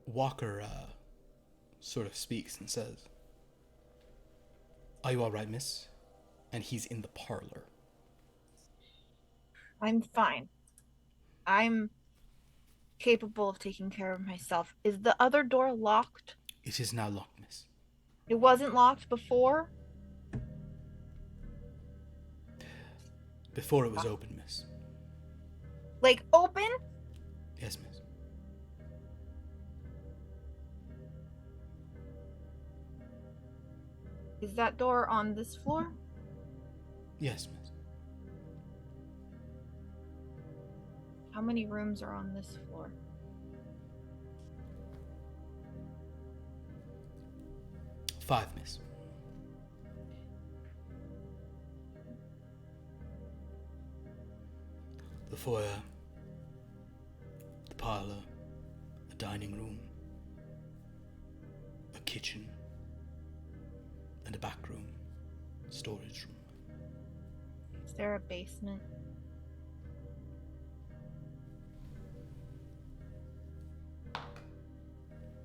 Walker, sort of speaks and says, "Are you alright, miss?" And he's in the parlor.
I'm fine. I'm capable of taking care of myself. Is the other door locked?
It is now locked, miss.
It wasn't locked before?
Before it was open, miss.
Like, open?
Yes, miss.
Is that door on this floor?
Yes, miss.
How many rooms are on this floor?
Five, miss. The foyer, the parlor, a dining room, a kitchen, and a back room, storage room.
Is there a basement?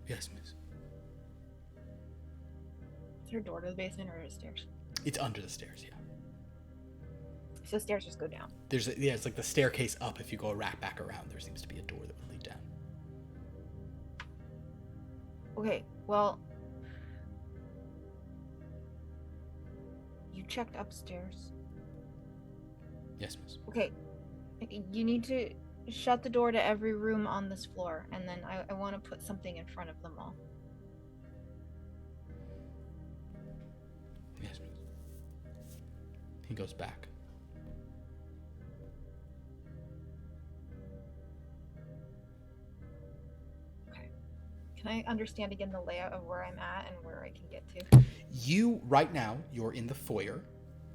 Yes, miss.
Is there a door to the basement or stairs?
It's under the stairs, yeah.
So stairs just go down.
It's like the staircase up. If you go back around, there seems to be a door that would lead down.
Okay, well, you checked upstairs.
Yes, miss.
Okay, you need to shut the door to every room on this floor, and then I want to put something in front of them all.
Yes, miss. He goes back.
Okay. Can I understand again the layout of where I'm at and where I can get to?
Right now, you're in the foyer,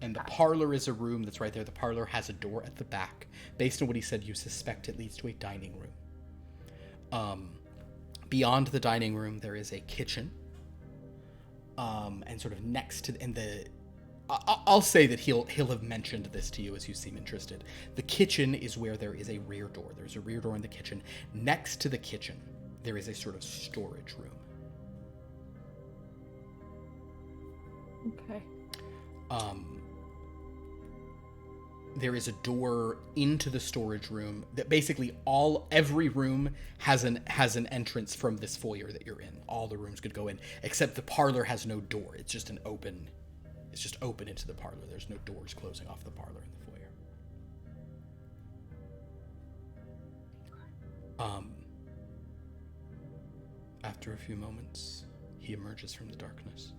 and the parlor is a room that's right there. The parlor has a door at the back. Based on what he said, you suspect it leads to a dining room. Beyond the dining room, there is a kitchen. And sort of next to, I'll say that he'll have mentioned this to you as you seem interested. The kitchen is where there is a rear door. There's a rear door in the kitchen. Next to the kitchen, there is a sort of storage room.
Okay.
There is a door into the storage room that basically every room has an entrance from this foyer that you're in. All the rooms could go in, except the parlor has no door. It's just open into the parlor. There's no doors closing off the parlor in the foyer. After a few moments, he emerges from the darkness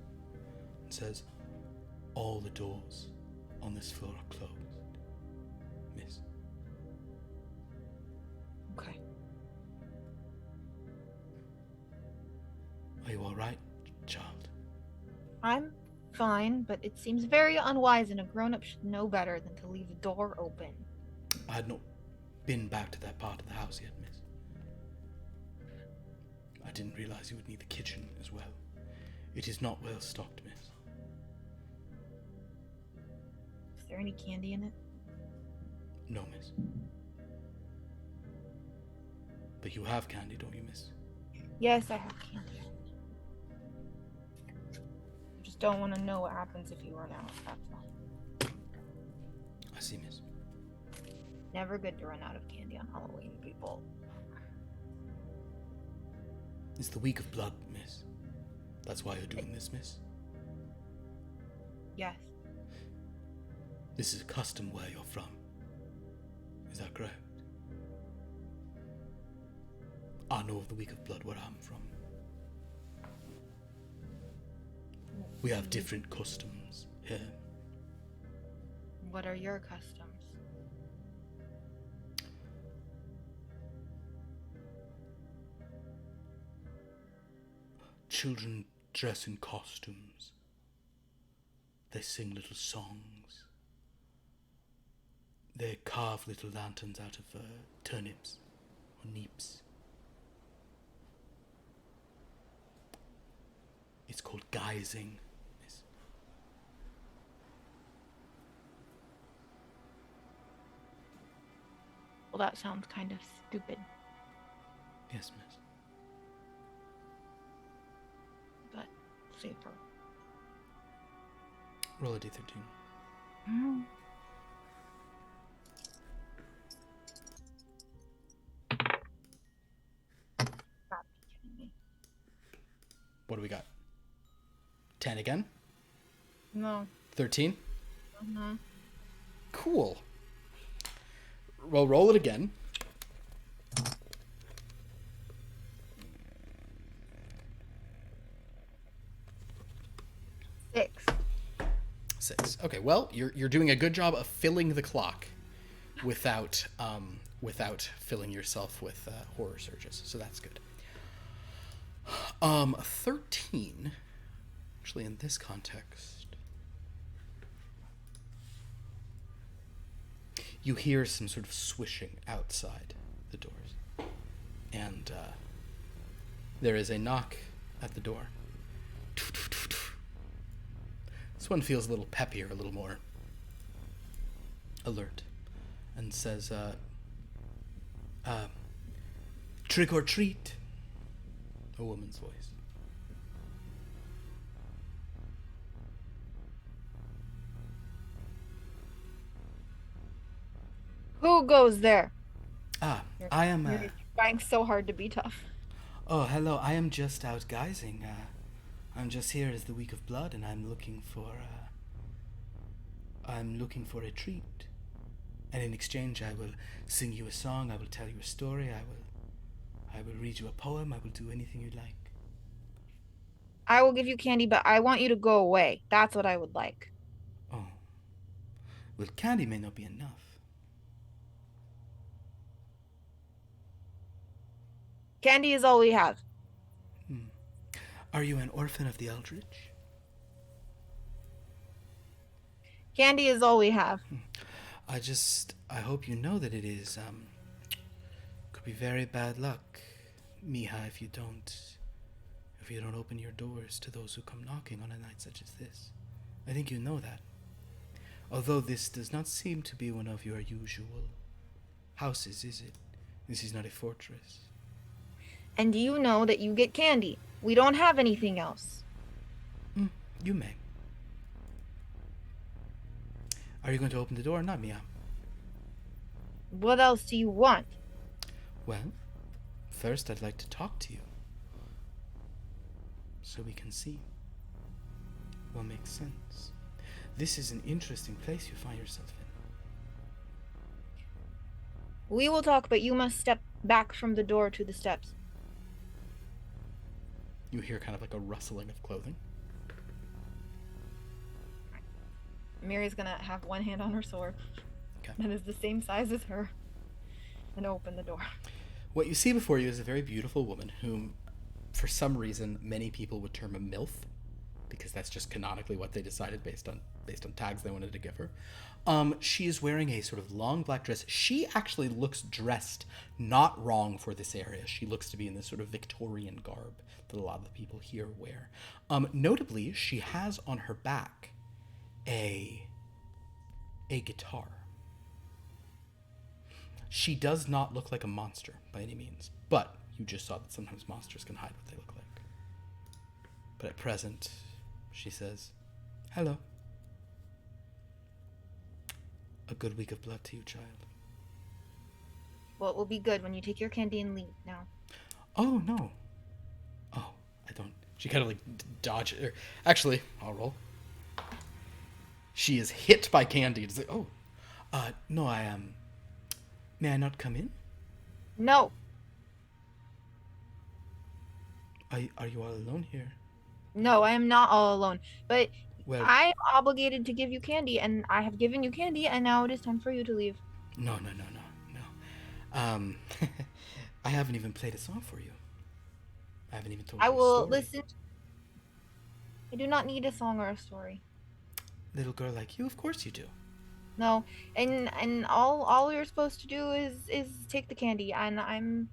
and says, "All the doors on this floor are closed, miss."
Okay.
Are you all right, child?
I'm fine, but it seems very unwise, and a grown-up should know better than to leave the door open.
I had not been back to that part of the house yet, miss. I didn't realize you would need the kitchen as well. It is not well stocked, miss.
Is there any candy in it?
No, miss. But you have candy, don't you, miss?
Yes, I have candy. I just don't want to know what happens if you run out. That's all.
I see, miss.
Never good to run out of candy on Halloween, people.
It's the week of blood, miss. That's why you're doing this, miss.
Yes.
This is a custom where you're from. Is that correct? I know of the week of blood where I'm from. We have different customs here.
What are your customs?
Children dress in costumes. They sing little songs. They carve little lanterns out of turnips or neeps. It's called guising, miss.
Well, that sounds kind of stupid.
Yes, miss.
But safer.
Roll a d13.
Mm. Gotta be kidding me.
What do we got? 10 again?
No.
13?
Mm-hmm.
Cool. Well, roll it again. Six. Okay, well, you're doing a good job of filling the clock without filling yourself with horror surges, so that's good. 13, actually in this context, you hear some sort of swishing outside the doors, and there is a knock at the door. This one feels a little peppier, a little more alert, and says, trick or treat. A woman's voice.
Who goes there?
Ah,
You're,
I am,
you're trying so hard to be tough.
oh, hello, I am just out guising. I'm just here as the Week of Blood, and I'm looking for a treat. And in exchange, I will sing you a song, I will tell you a story, I will read you a poem, I will do anything you like.
I will give you candy, but I want you to go away. That's what I would like.
Oh, well, candy may not be enough.
Candy is all we have.
Are you an orphan of the Eldritch?
Candy is all we have.
I hope you know that it is, could be very bad luck, Miha, if you don't open your doors to those who come knocking on a night such as this. I think you know that. Although this does not seem to be one of your usual houses, is it? This is not a fortress.
And do you know that you get candy? We don't have anything else.
You may. Are you going to open the door or not, Mia?
What else do you want?
Well, first I'd like to talk to you. So we can see what makes sense. This is an interesting place you find yourself in.
We will talk, but you must step back from the door to the steps.
You hear kind of like a rustling of clothing.
Miri's gonna have one hand on her sword
Okay.
that is the same size as her and open the door.
What you see before you is a very beautiful woman whom, for some reason, many people would term a MILF, because that's just canonically what they decided based on tags they wanted to give her. She is wearing a sort of long black dress. She actually looks dressed not wrong for this area. She looks to be in this sort of Victorian garb that a lot of the people here wear. Notably, she has on her back a guitar. She does not look like a monster by any means, but you just saw that sometimes monsters can hide what they look like. But at present, she says, "Hello. A good week of blood to you, child."
Well, it will be good when you take your candy and leave now.
Oh, no. Oh, I don't. She kind of like dodge it. Actually, I'll roll. She is hit by candy. It's like, oh, no, I am. May I not come in?
No.
Are you all alone here?
No, I am not all alone. But
Well,
I am obligated to give you candy, and I have given you candy, and now it is time for you to leave.
no. I haven't even played a song for you. I haven't even told you
I
a
will
story.
listen. I do not need a song or a story.
Little girl like you, of course you do.
No, and all you're supposed to do is take the candy, and I'm.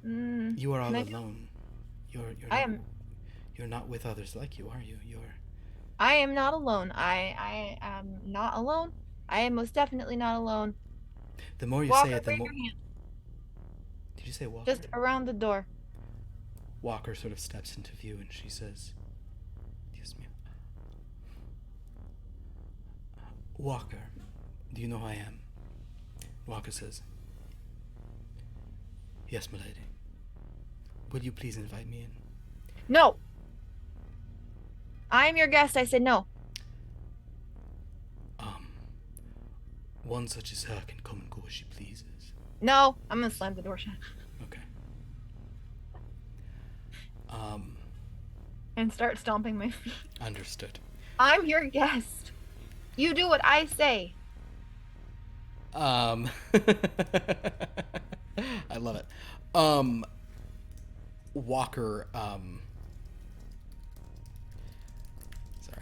You are all
can I
alone. You're
I
not.
am.
You're not with others like you, are you?
I am not alone. I am not alone. I am most definitely not alone.
The more you say
Walker,
it, the
raise
more.
your hand.
Did you say Walker?
Just around the door.
Walker sort of steps into view and she says, "Excuse me. Walker, do you know who I am?" Walker says, "Yes, milady. Will you please invite me in?"
No. I am your guest. I said no.
One such as her can come and go as she pleases.
No. I'm gonna slam the door shut.
Okay.
And start stomping my feet.
Understood.
I'm your guest. You do what I say.
I love it. Walker, sorry,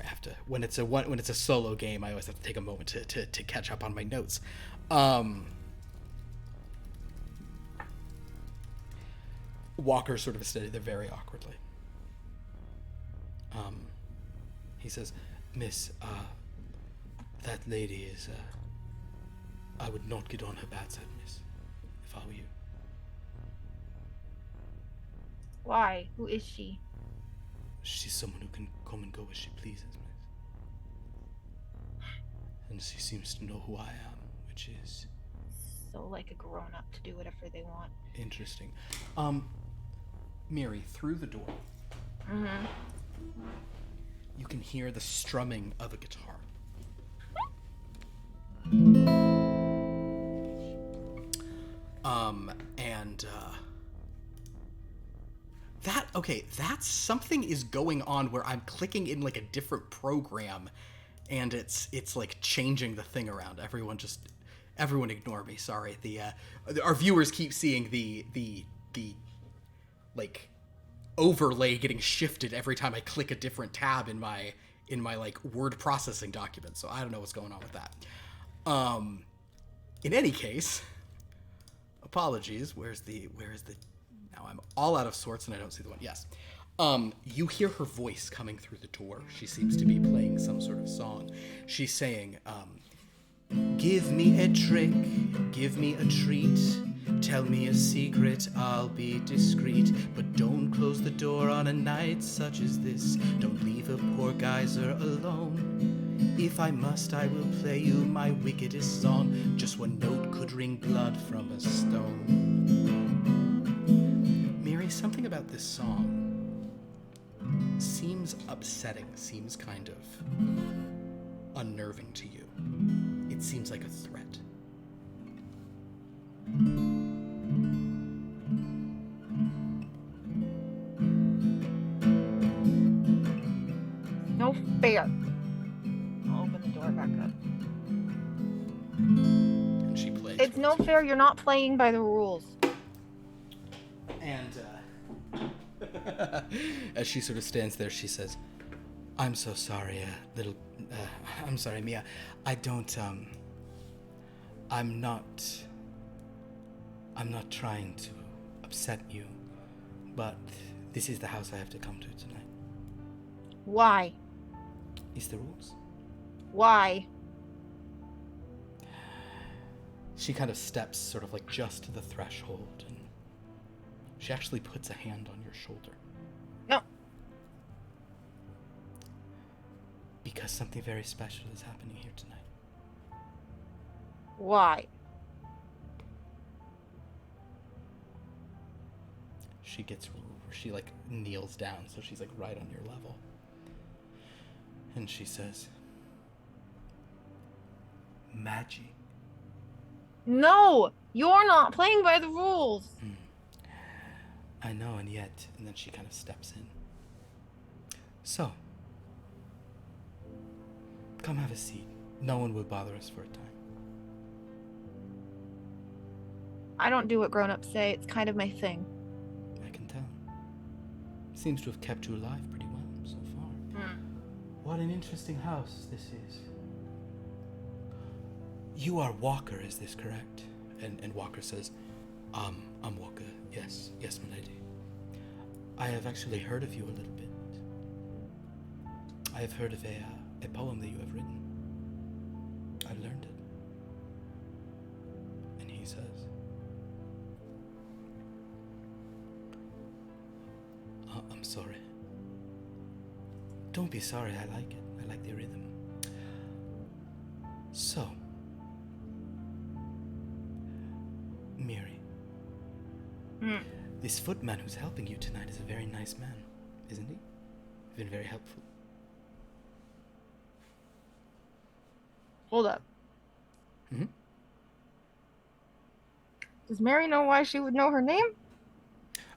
I have to when it's a solo game, I always have to take a moment to catch up on my notes. Walker sort of standing there very awkwardly. He says, "Miss, that lady is, I would not get on her bad side, miss, if I were you."
Why? Who is she?
She's someone who can come and go as she pleases, miss. and she seems to know who I am, which is
So like a grown-up to do whatever they want.
interesting. Miri, through the door,
Mm-hmm.
you can hear the strumming of a guitar. That's something is going on where I'm clicking in like a different program, and it's like changing the thing around. Everyone ignore me. Sorry. Our viewers keep seeing the like overlay getting shifted every time I click a different tab in my like word processing document. So I don't know what's going on with that. In any case, apologies. Where's the now I'm all out of sorts and I don't see the one. Yes. You hear her voice coming through the door. She seems to be playing some sort of song. She's saying, give me a trick, give me a treat, tell me a secret, I'll be discreet, but don't close the door on a night such as this. Don't leave a poor geyser alone. If I must, I will play you my wickedest song. Just one note could wring blood from a stone. Miri, something about this song seems upsetting, seems kind of unnerving to you. It seems like a threat.
No fair. I'll open the door back up.
And she plays.
It's no fair. You're not playing by the rules.
And as she sort of stands there, she says, I'm so sorry, I'm sorry, Mia. I don't, I'm not trying to upset you, but this is the house I have to come to tonight.
Why?
It's the rules.
Why?
She kind of steps sort of like just to the threshold, and she actually puts a hand on your shoulder.
No.
Because something very special is happening here tonight.
Why?
She like kneels down, so she's like right on your level. And she says, Magic.
No! You're not playing by the rules!
I know, and yet... And then she kind of steps in. So, come have a seat. No one will bother us for a time.
I don't do what grown-ups say. It's kind of my thing.
I can tell. Seems to have kept you alive pretty well so far. What an interesting house this is. You are Walker, is this correct? And Walker says, I'm Walker. Yes, my lady. I have actually heard of you a little bit. I have heard of a poem that you have written. I learned it. And he says, I'm sorry. Don't be sorry, I like it. I like the rhythm. So, Miri. This footman who's helping you tonight is a very nice man, isn't he? Been very helpful.
Hold up. Does Mary know why she would know her name?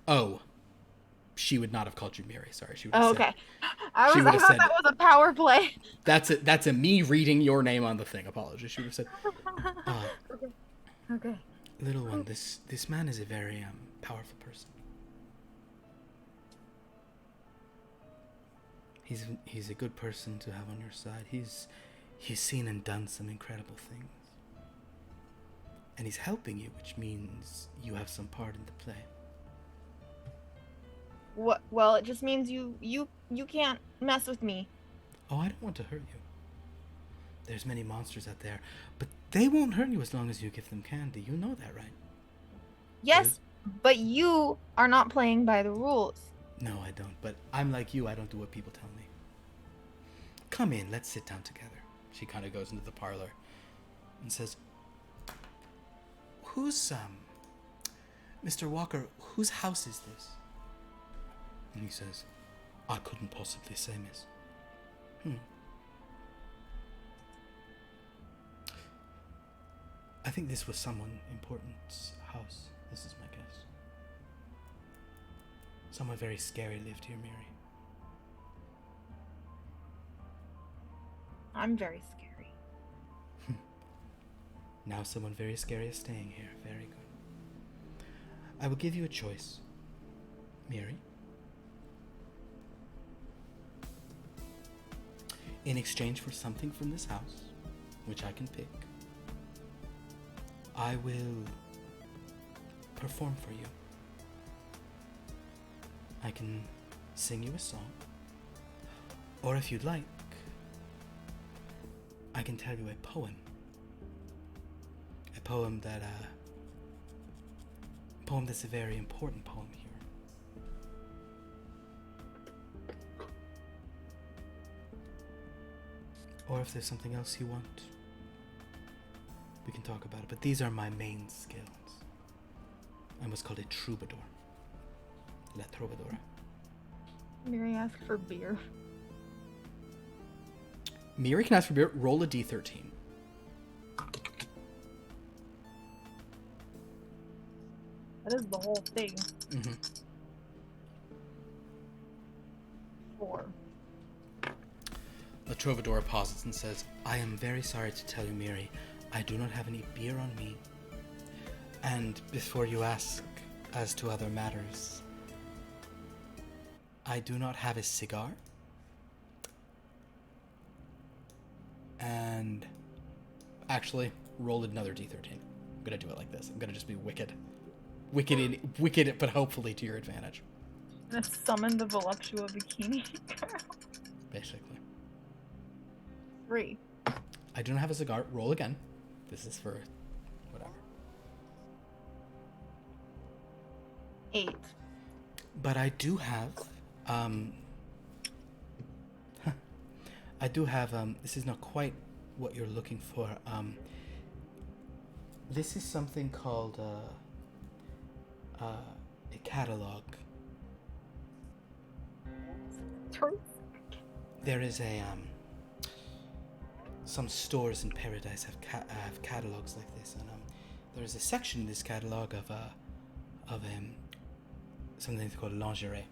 Oh, she would not have called you Miri. Sorry, she would have
okay.
said,
I thought that was a power play.
That's a me reading your name on the thing. Apologies. She would have said,
Okay.
Little one, this man is a very powerful person. He's a good person to have on your side. He's seen and done some incredible things. And he's helping you, which means you have some part in the play.
What? Well, it just means you can't mess with me.
Oh, I don't want to hurt you. There's many monsters out there, but they won't hurt you as long as you give them candy. You know that, right?
Yes, but you are not playing by the rules.
No, I don't. But I'm like you. I don't do what people tell me. Come in. Let's sit down together. She kind of goes into the parlor and says, "Who's, Mr. Walker, whose house is this?" And he says, "I couldn't possibly say, miss." I think this was someone important's house. This is my guess. Someone very scary lived here, Mary.
I'm very scary.
Now someone very scary is staying here. Very good. I will give you a choice, Mary. In exchange for something from this house, which I can pick, I will perform for you. I can sing you a song, or if you'd like, I can tell you a poem. A poem that's a very important poem here. Or if there's something else you want, we can talk about it. But these are my main skills. I'm what's called a troubadour. La troubadoura.
Mary asked for beer.
Miri can ask for beer. Roll a d13.
That is the whole thing.
Mm-hmm.
4.
La troubadour pauses and says, "I am very sorry to tell you, Miri, I do not have any beer on me. And before you ask as to other matters, I do not have a cigar. And actually, roll another d13. I'm gonna do it like this. I'm gonna just be wicked, but hopefully to your advantage.
I'm gonna summon the voluptua bikini girl.
Basically.
3.
I do not have a cigar. Roll again. This is for whatever.
8.
But I do have, this is not quite what you're looking for. This is something called, a catalog. There is some stores in Paradise have catalogs like this, and there is a section in this catalog of something called lingerie.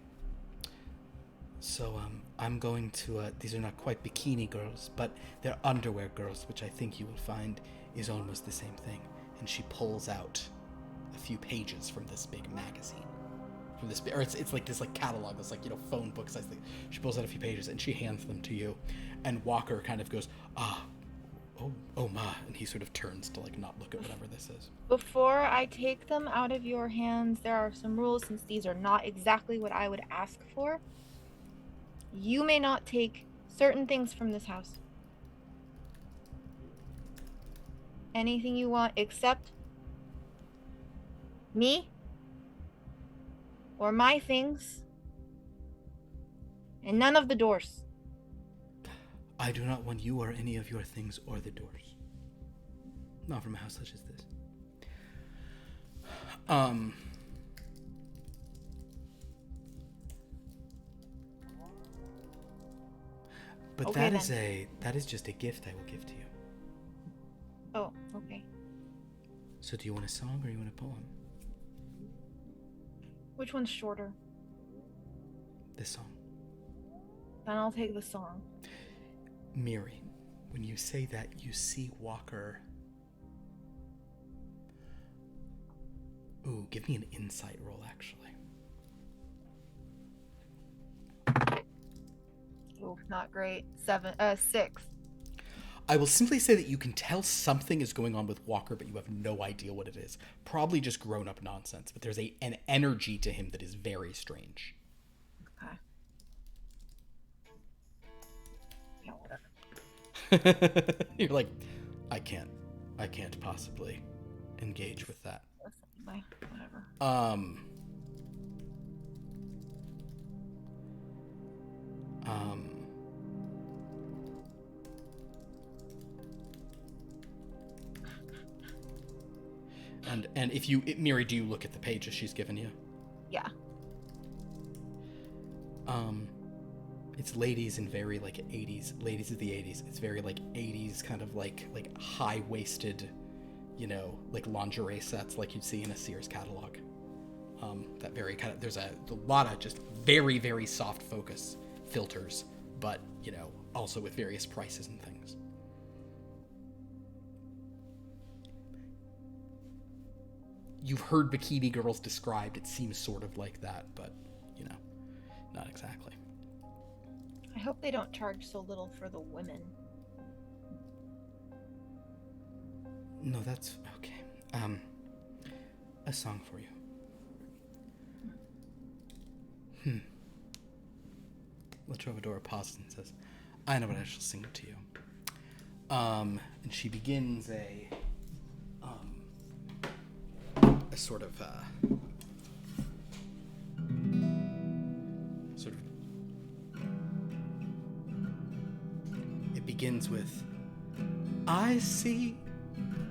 So I'm going to, these are not quite bikini girls, but they're underwear girls, which I think you will find is almost the same thing. And she pulls out a few pages from this big magazine. From this, or it's like this like catalog, this like, you know, phone book size thing. She pulls out a few pages and she hands them to you. And Walker kind of goes, oh ma, and he sort of turns to like not look at whatever this is.
Before I take them out of your hands, there are some rules since these are not exactly what I would ask for. You may not take certain things from this house. Anything you want except me or my things, and none of the doors.
I do not want you or any of your things or the doors. Not from a house such as this. But
okay,
that is just a gift I will give to you.
Oh, okay.
So do you want a song or you want a poem?
Which one's shorter?
This song.
Then I'll take the song.
Miri, when you say that, you see Walker. Ooh, give me an insight roll, actually.
Oh, not great. 6.
I will simply say that you can tell something is going on with Walker, but you have no idea what it is. Probably just grown-up nonsense, but there's an energy to him that is very strange.
Okay. Yeah, whatever.
You're like, I can't possibly engage with that.
Whatever.
And if you, Miri, do you look at the pages she's given you?
Yeah.
It's ladies in very like 80s, ladies of the 80s. It's very like 80s kind of like high-waisted, you know, like lingerie sets like you'd see in a Sears catalog. That very kind of, there's a lot of just very, very soft focus filters, but, you know, also with various prices and things. You've heard bikini girls described. It seems sort of like that, but, you know, not exactly.
I hope they don't charge so little for the women.
No, that's okay. A song for you. La Trovadora pauses and says, I know what I shall sing to you. And she begins a sort of it begins with, I see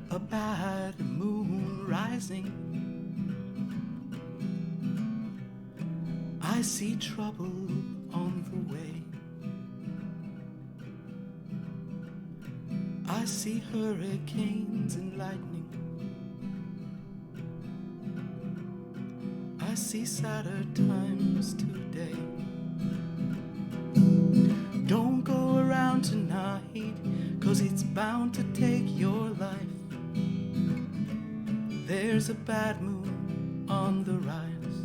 a bad moon rising. I see trouble on the way. I see hurricanes and lightning. I see sadder times today. Don't go around tonight, 'cause it's bound to take your life. There's a bad moon on the rise.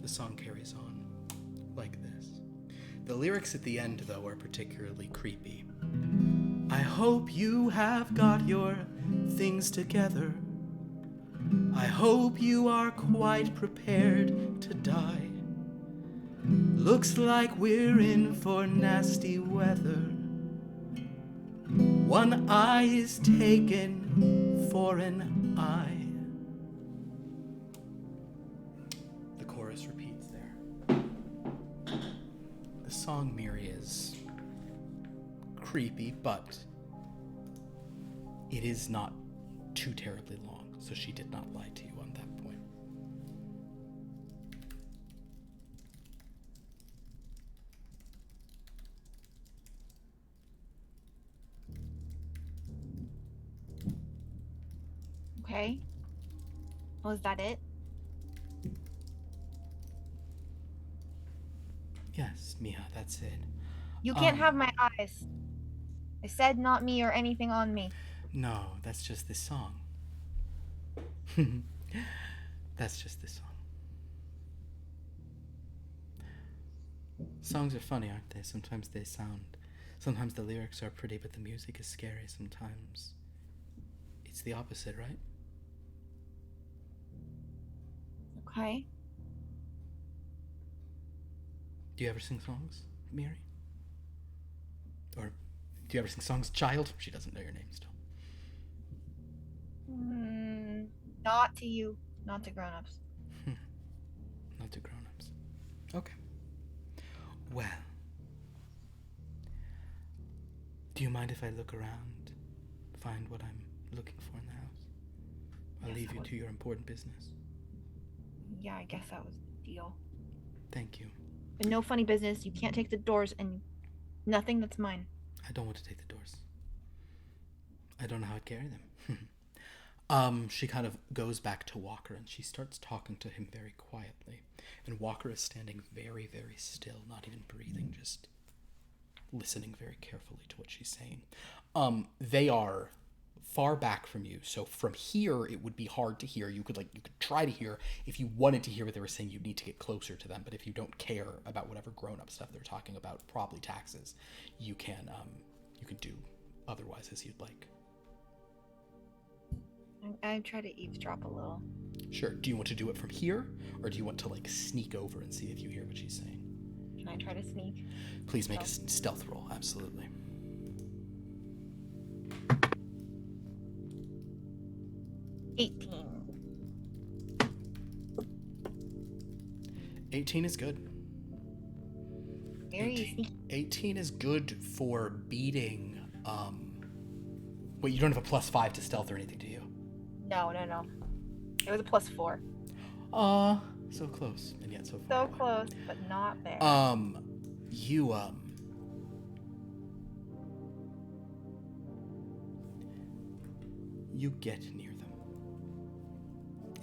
The song carries on like this. The lyrics at the end, though, are particularly creepy. I hope you have got your things together. I hope you are quite prepared to die. Looks like we're in for nasty weather. One eye is taken for an eye. The chorus repeats there. The song, Miri, is creepy, but it is not too terribly long, so she did not lie to you on that point.
Okay. Was that it?
Yes, Miha, that's it.
You can't have my eyes. I said not me or anything on me.
No, that's just this song. That's just this song. Songs are funny, aren't they? Sometimes the lyrics are pretty, but the music is scary. Sometimes it's the opposite, right?
Okay.
Do you ever sing songs, Miri? Or do you ever sing songs, child? She doesn't know your name still.
Not to you. Not to grown-ups.
Not to grown-ups. Okay. Well, do you mind if I look around, find what I'm looking for in the house? I'll leave you to your important business.
Yeah, I guess that was the deal.
Thank you.
But no funny business. You can't take the doors and nothing that's mine.
I don't want to take the doors. I don't know how I'd carry them. She kind of goes back to Walker and she starts talking to him very quietly. And Walker is standing very, very still, not even breathing, just listening very carefully to what she's saying. They are far back from you, so from here it would be hard to hear. You could try to hear. If you wanted to hear what they were saying, you'd need to get closer to them. But if you don't care about whatever grown-up stuff they're talking about, probably taxes, you can do otherwise as you'd like.
I try to eavesdrop a little.
Sure. Do you want to do it from here, or do you want to sneak over and see if you hear what she's saying?
Can I try to sneak?
Please make a stealth roll. Absolutely.
18.
18 is good.
Very sneaky.
18 is good for beating Wait, you don't have a +5 to stealth or anything, do you?
No. It was a +4.
So close, and yet so far
So
away.
close, but not there.
You get near them.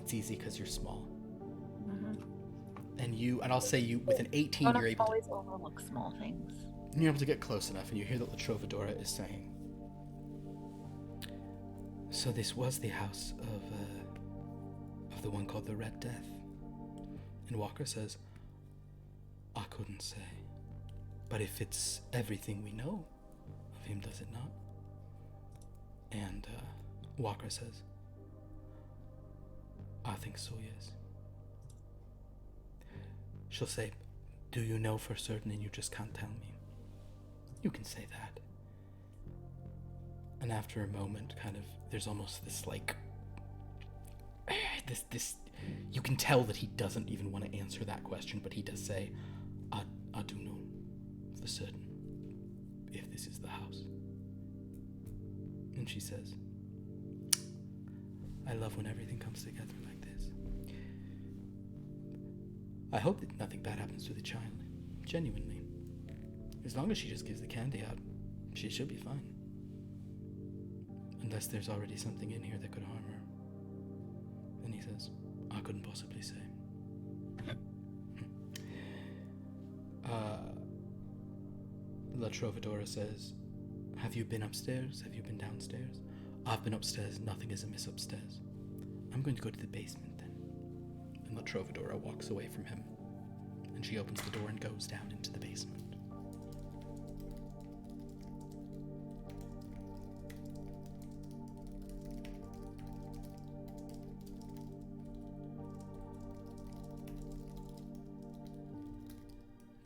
It's easy because you're small. And I'll say you, with an 18, you're able to...
always overlook small things.
You're able to get close enough, and you hear that La Trovadora is saying, so this was the house of the one called the Red Death. And Walker says, I couldn't say. But if it's everything we know of him, does it not? And Walker says, I think so, yes. She'll say, do you know for certain and you just can't tell me? You can say that. And after a moment, kind of, there's almost this, like, this, you can tell that he doesn't even want to answer that question, but he does say, I do know for certain if this is the house. And she says, I love when everything comes together like this. I hope that nothing bad happens to the child. Genuinely. As long as she just gives the candy out, she should be fine. Unless there's already something in here that could harm her. And he says, I couldn't possibly say. La Trovadora says, have you been upstairs? Have you been downstairs? I've been upstairs. Nothing is amiss upstairs. I'm going to go to the basement then. And La Trovadora walks away from him. And she opens the door and goes down into the basement.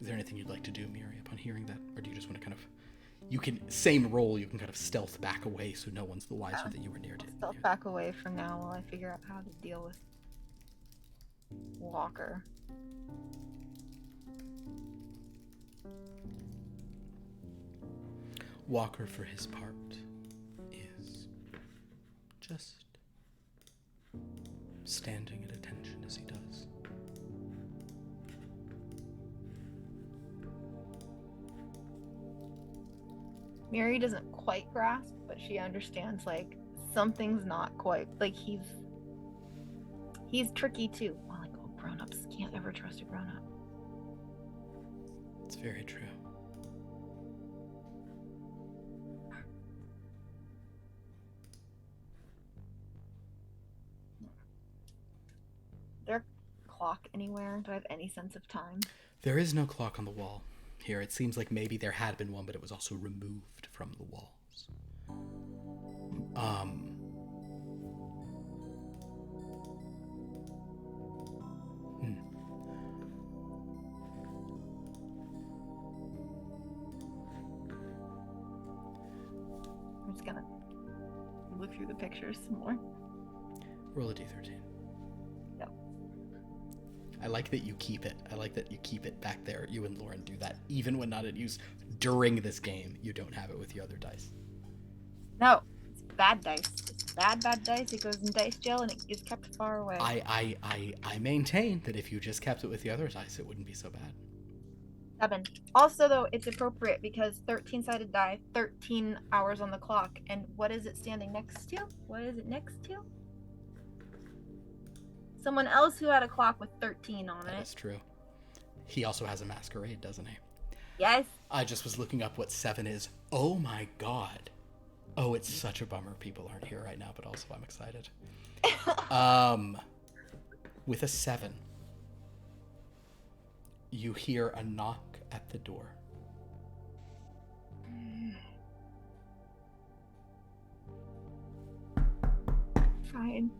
Is there anything you'd like to do, Miri, upon hearing that? Or do you just want to kind of... You can... Same roll, you can kind of stealth back away so no one's the wiser that you were near to.
Stealth back away from now while I figure out how to deal with Walker.
Walker, for his part, is just standing at attention as he does.
Mary doesn't quite grasp, but she understands, like, something's not quite, like, he's tricky too. Well, like, oh, grown-ups can't ever trust a grown-up.
It's very true.
Is there a clock anywhere? Do I have any sense of time?
There is no clock on the wall. Here, it seems like maybe there had been one, but it was also removed from the walls.
I'm just gonna look through the pictures some more.
Roll a d13.
Yep.
I like that you keep it. I like that you keep it back there. You and Lauren do that. Even when not in use during this game, you don't have it with your other dice.
No, it's bad dice. It's bad dice. It goes in dice jail and it is kept far away.
I maintain that if you just kept it with the other dice, it wouldn't be so bad.
7. Also, though, it's appropriate because 13-sided die, 13 hours on the clock. And what is it standing next to? What is it next to? Someone else who had a clock with 13 on it.
That's true. He also has a masquerade, doesn't he?
Yes.
I just was looking up what 7 is. Oh my god. Oh, it's such a bummer people aren't here right now, but also I'm excited. With a 7, you hear a knock at the door.
Fine.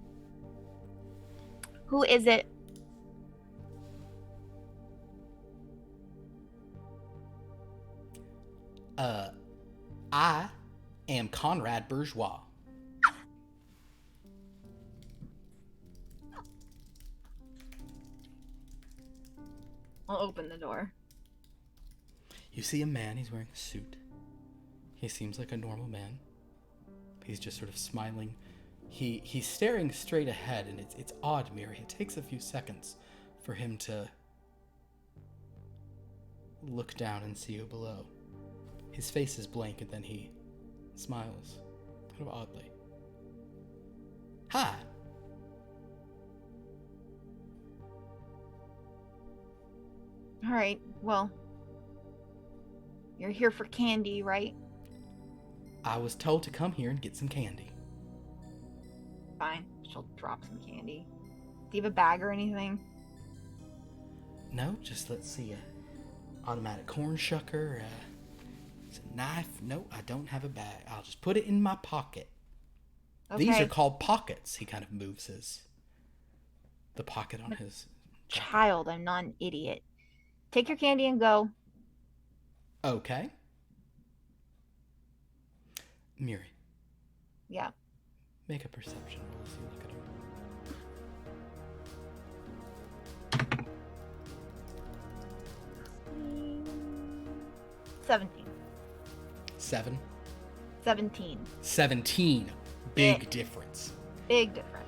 Who is it?
I am Conrad Bourgeois.
I'll open the door.
You see a man, he's wearing a suit. He seems like a normal man. He's just sort of smiling. He's staring straight ahead, and it's odd, Miri. It takes a few seconds for him to look down and see you below. His face is blank, and then he smiles, kind of oddly. Hi.
All right, well, you're here for candy, right?
I was told to come here and get some candy.
Fine, she'll drop some candy. Do you have a bag or anything?
No, just let's see, automatic corn shucker, it's a knife. No, I don't have a bag. I'll just put it in my pocket. Okay. These are called pockets. He kind of moves the pocket on his jacket.
Child, I'm not an idiot. Take your candy and go.
Okay. Miri.
Yeah.
Make a perception roll as you look at him.
17.
7?
17.
17. Big difference.
Big difference.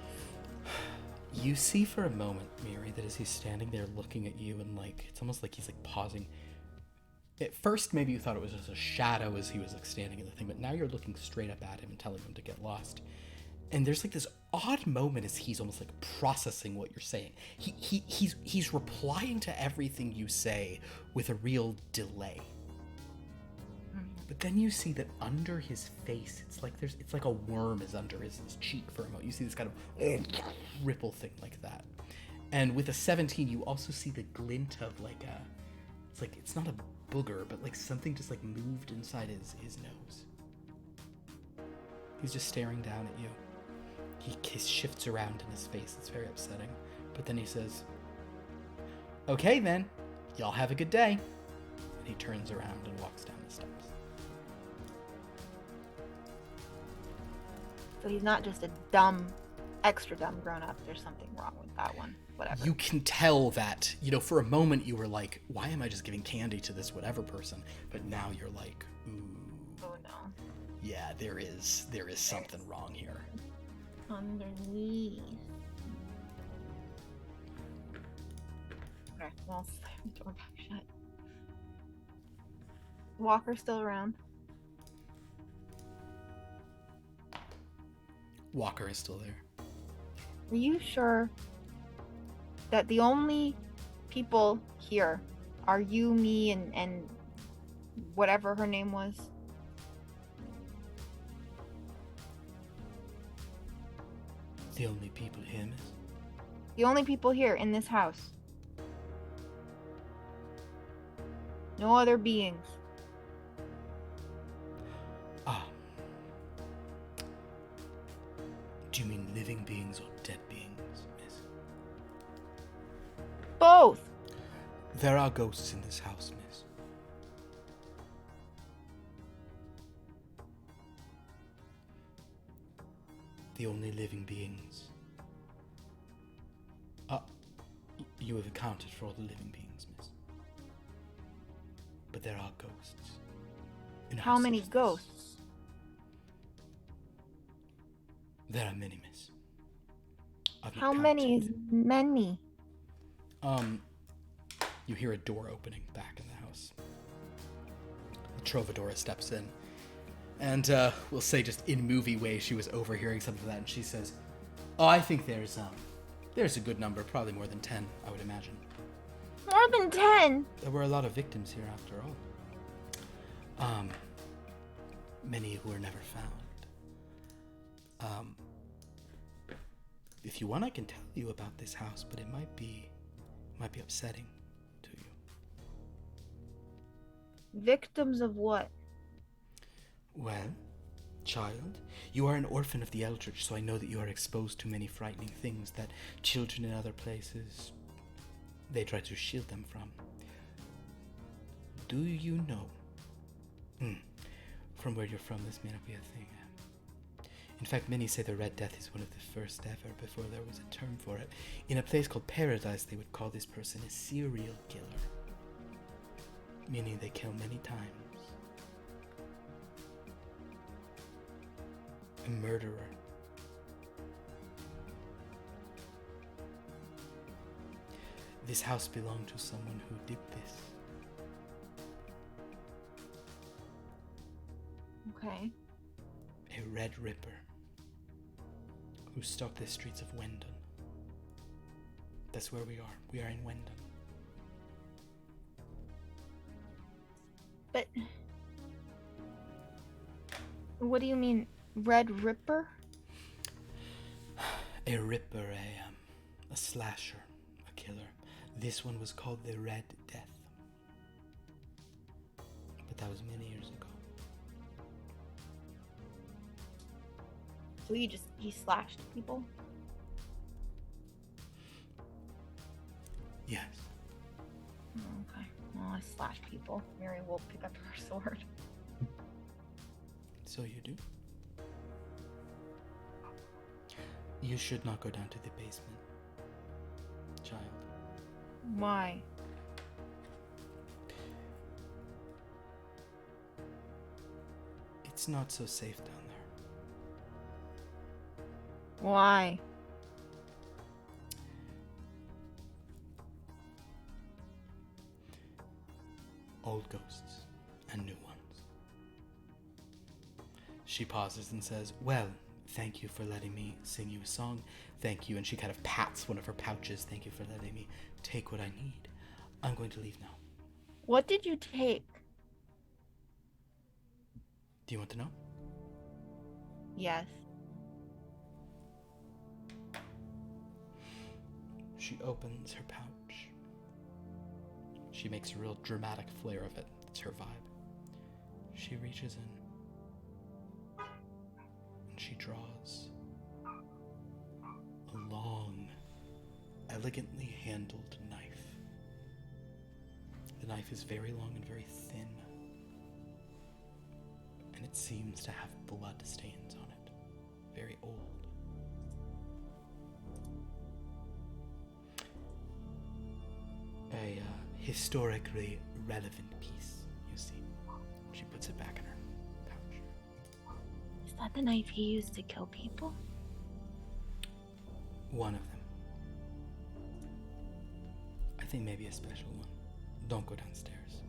You see for a moment, Miri, that as he's standing there looking at you and like, it's almost like he's like pausing. At first, maybe you thought it was just a shadow as he was like standing in the thing, but now you're looking straight up at him and telling him to get lost. And there's like this odd moment as he's almost like processing what you're saying. He's replying to everything you say with a real delay. But then you see that under his face, it's like a worm is under his cheek for a moment. You see this kind of ripple thing like that. And with a 17, you also see the glint of like it's not a booger, but like something just like moved inside his nose. He's just staring down at you. He shifts around in his face. It's very upsetting. But then he says, "Okay then, y'all have a good day." And he turns around and walks down the steps.
So he's not just a dumb, extra dumb grown-up. There's something wrong with that one. Whatever.
You can tell that, for a moment you were like, why am I just giving candy to this whatever person? But now you're like, ooh.
Oh no.
Yeah, there is something wrong here.
Underneath. Okay, well, slam the door back shut. Walker's still around.
Walker is still there.
Are you sure that the only people here are you, me, and whatever her name was?
The only people here, miss?
The only people here in this house. No other beings.
Ah. Do you mean living beings or dead beings, miss?
Both!
There are ghosts in this house, miss. The only living beings. You have accounted for all the living beings, miss. But there are ghosts.
How many ghosts?
There are many, miss.
How many is many?
You hear a door opening back in the house. The Trovadora steps in. And, we'll say just in movie way, she was overhearing something like that, and she says, "Oh, I think there's a good number, probably more than 10, I would imagine."
More than 10?
There were a lot of victims here after all. Many who were never found. If you want, I can tell you about this house, but it might be upsetting to you.
Victims of what?
Well, child, you are an orphan of the Eldritch, so I know that you are exposed to many frightening things that children in other places, they try to shield them from. Do you know? From where you're from, this may not be a thing. In fact, many say the Red Death is one of the first ever before there was a term for it. In a place called Paradise, they would call this person a serial killer, meaning they kill many times. A murderer. This house belonged to someone who did this.
Okay.
A Red Ripper who stalked the streets of Wendon. That's where we are. We are in Wendon.
But what do you mean, Red Ripper?
A Ripper, a slasher, a killer. This one was called the Red Death. But that was many years ago.
So he slashed people?
Yes.
Oh, okay. Well, I slash people. Mary will pick up her sword.
So you do? You should not go down to the basement, child.
Why?
It's not so safe down there.
Why?
Old ghosts and new ones. She pauses and says, well, thank you for letting me sing you a song. Thank you. And she kind of pats one of her pouches. Thank you for letting me take what I need. I'm going to leave now.
What did you take?
Do you want to know?
Yes.
She opens her pouch. She makes a real dramatic flair of it. It's her vibe. She reaches in and she draws a long, elegantly handled knife. The knife is very long and very thin, and it seems to have blood stains on it. Very old. A historically relevant piece, you see. She puts it back in her pouch.
Is that the knife he used to kill people?
One of them. I think maybe a special one. Don't go downstairs.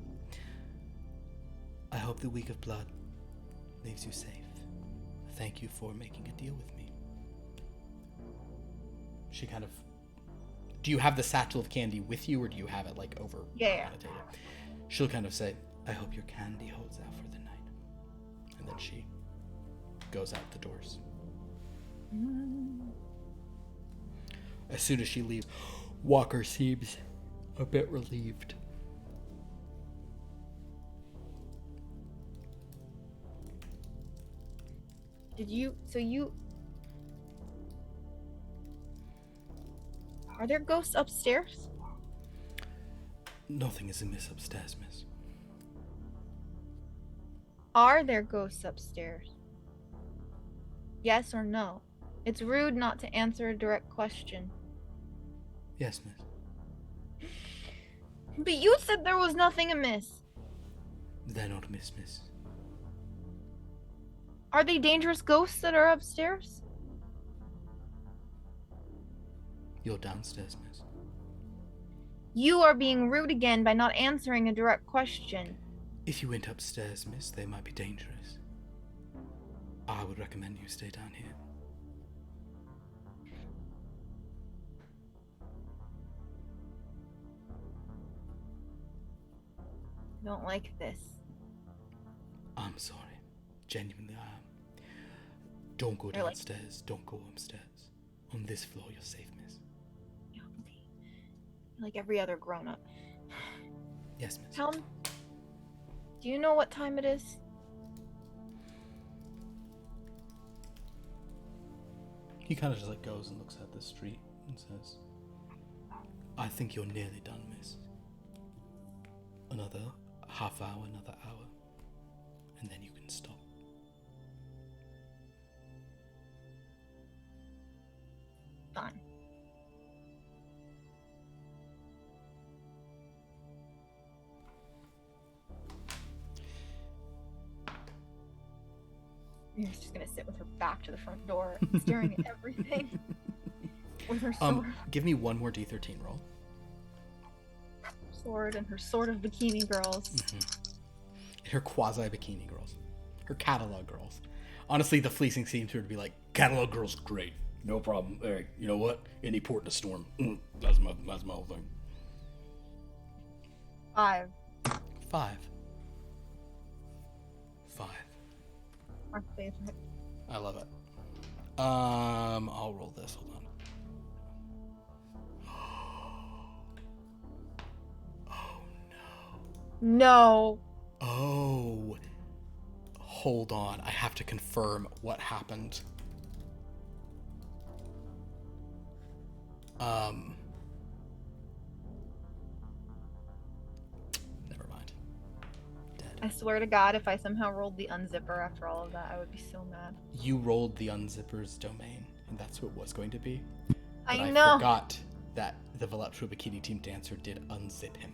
I hope the week of blood leaves you safe. Thank you for making a deal with me. She kind of... Do you have the satchel of candy with you, or do you have it, like, over on the table? She'll kind of say, I hope your candy holds out for the night. And then she goes out the doors. As soon as she leaves, Walker seems a bit relieved.
Are there ghosts upstairs?
Nothing is amiss upstairs, miss.
Are there ghosts upstairs? Yes or no? It's rude not to answer a direct question.
Yes, miss.
But you said there was nothing amiss.
They're not amiss, miss.
Are they dangerous ghosts that are upstairs?
You're downstairs, miss.
You are being rude again by not answering a direct question.
If you went upstairs, miss, they might be dangerous. I would recommend you stay down here.
I don't like this.
I'm sorry. Genuinely, I am. Don't go downstairs. Don't go upstairs. On this floor, you're safe, miss.
Like every other grown-up.
Yes, miss.
Do you know what time it is?
He kind of just like goes and looks at the street and says, I think you're nearly done, miss. Another half hour, another hour, and then you can stop.
Fine. Mary's just gonna sit with her back to the front door, staring at everything with her sword.
Give me one more D13 roll.
Sword and her sword of bikini girls.
Her quasi-bikini girls. Her catalog girls. Honestly, the fleecing seems to be like, catalog girls, great. No problem. Hey, you know what? Any port in a storm. That's my whole thing.
5.
5. 5.
Our favorite.
I love it. I'll roll this. Hold on. Oh, no.
No.
Oh. Hold on. I have to confirm what happened. Never mind. Dead.
I swear to God, if I somehow rolled the unzipper after all of that, I would be so mad.
You rolled the unzipper's domain, and that's what it was going to be. But
I know.
I forgot that the Voluptuous Bikini Team dancer did unzip him.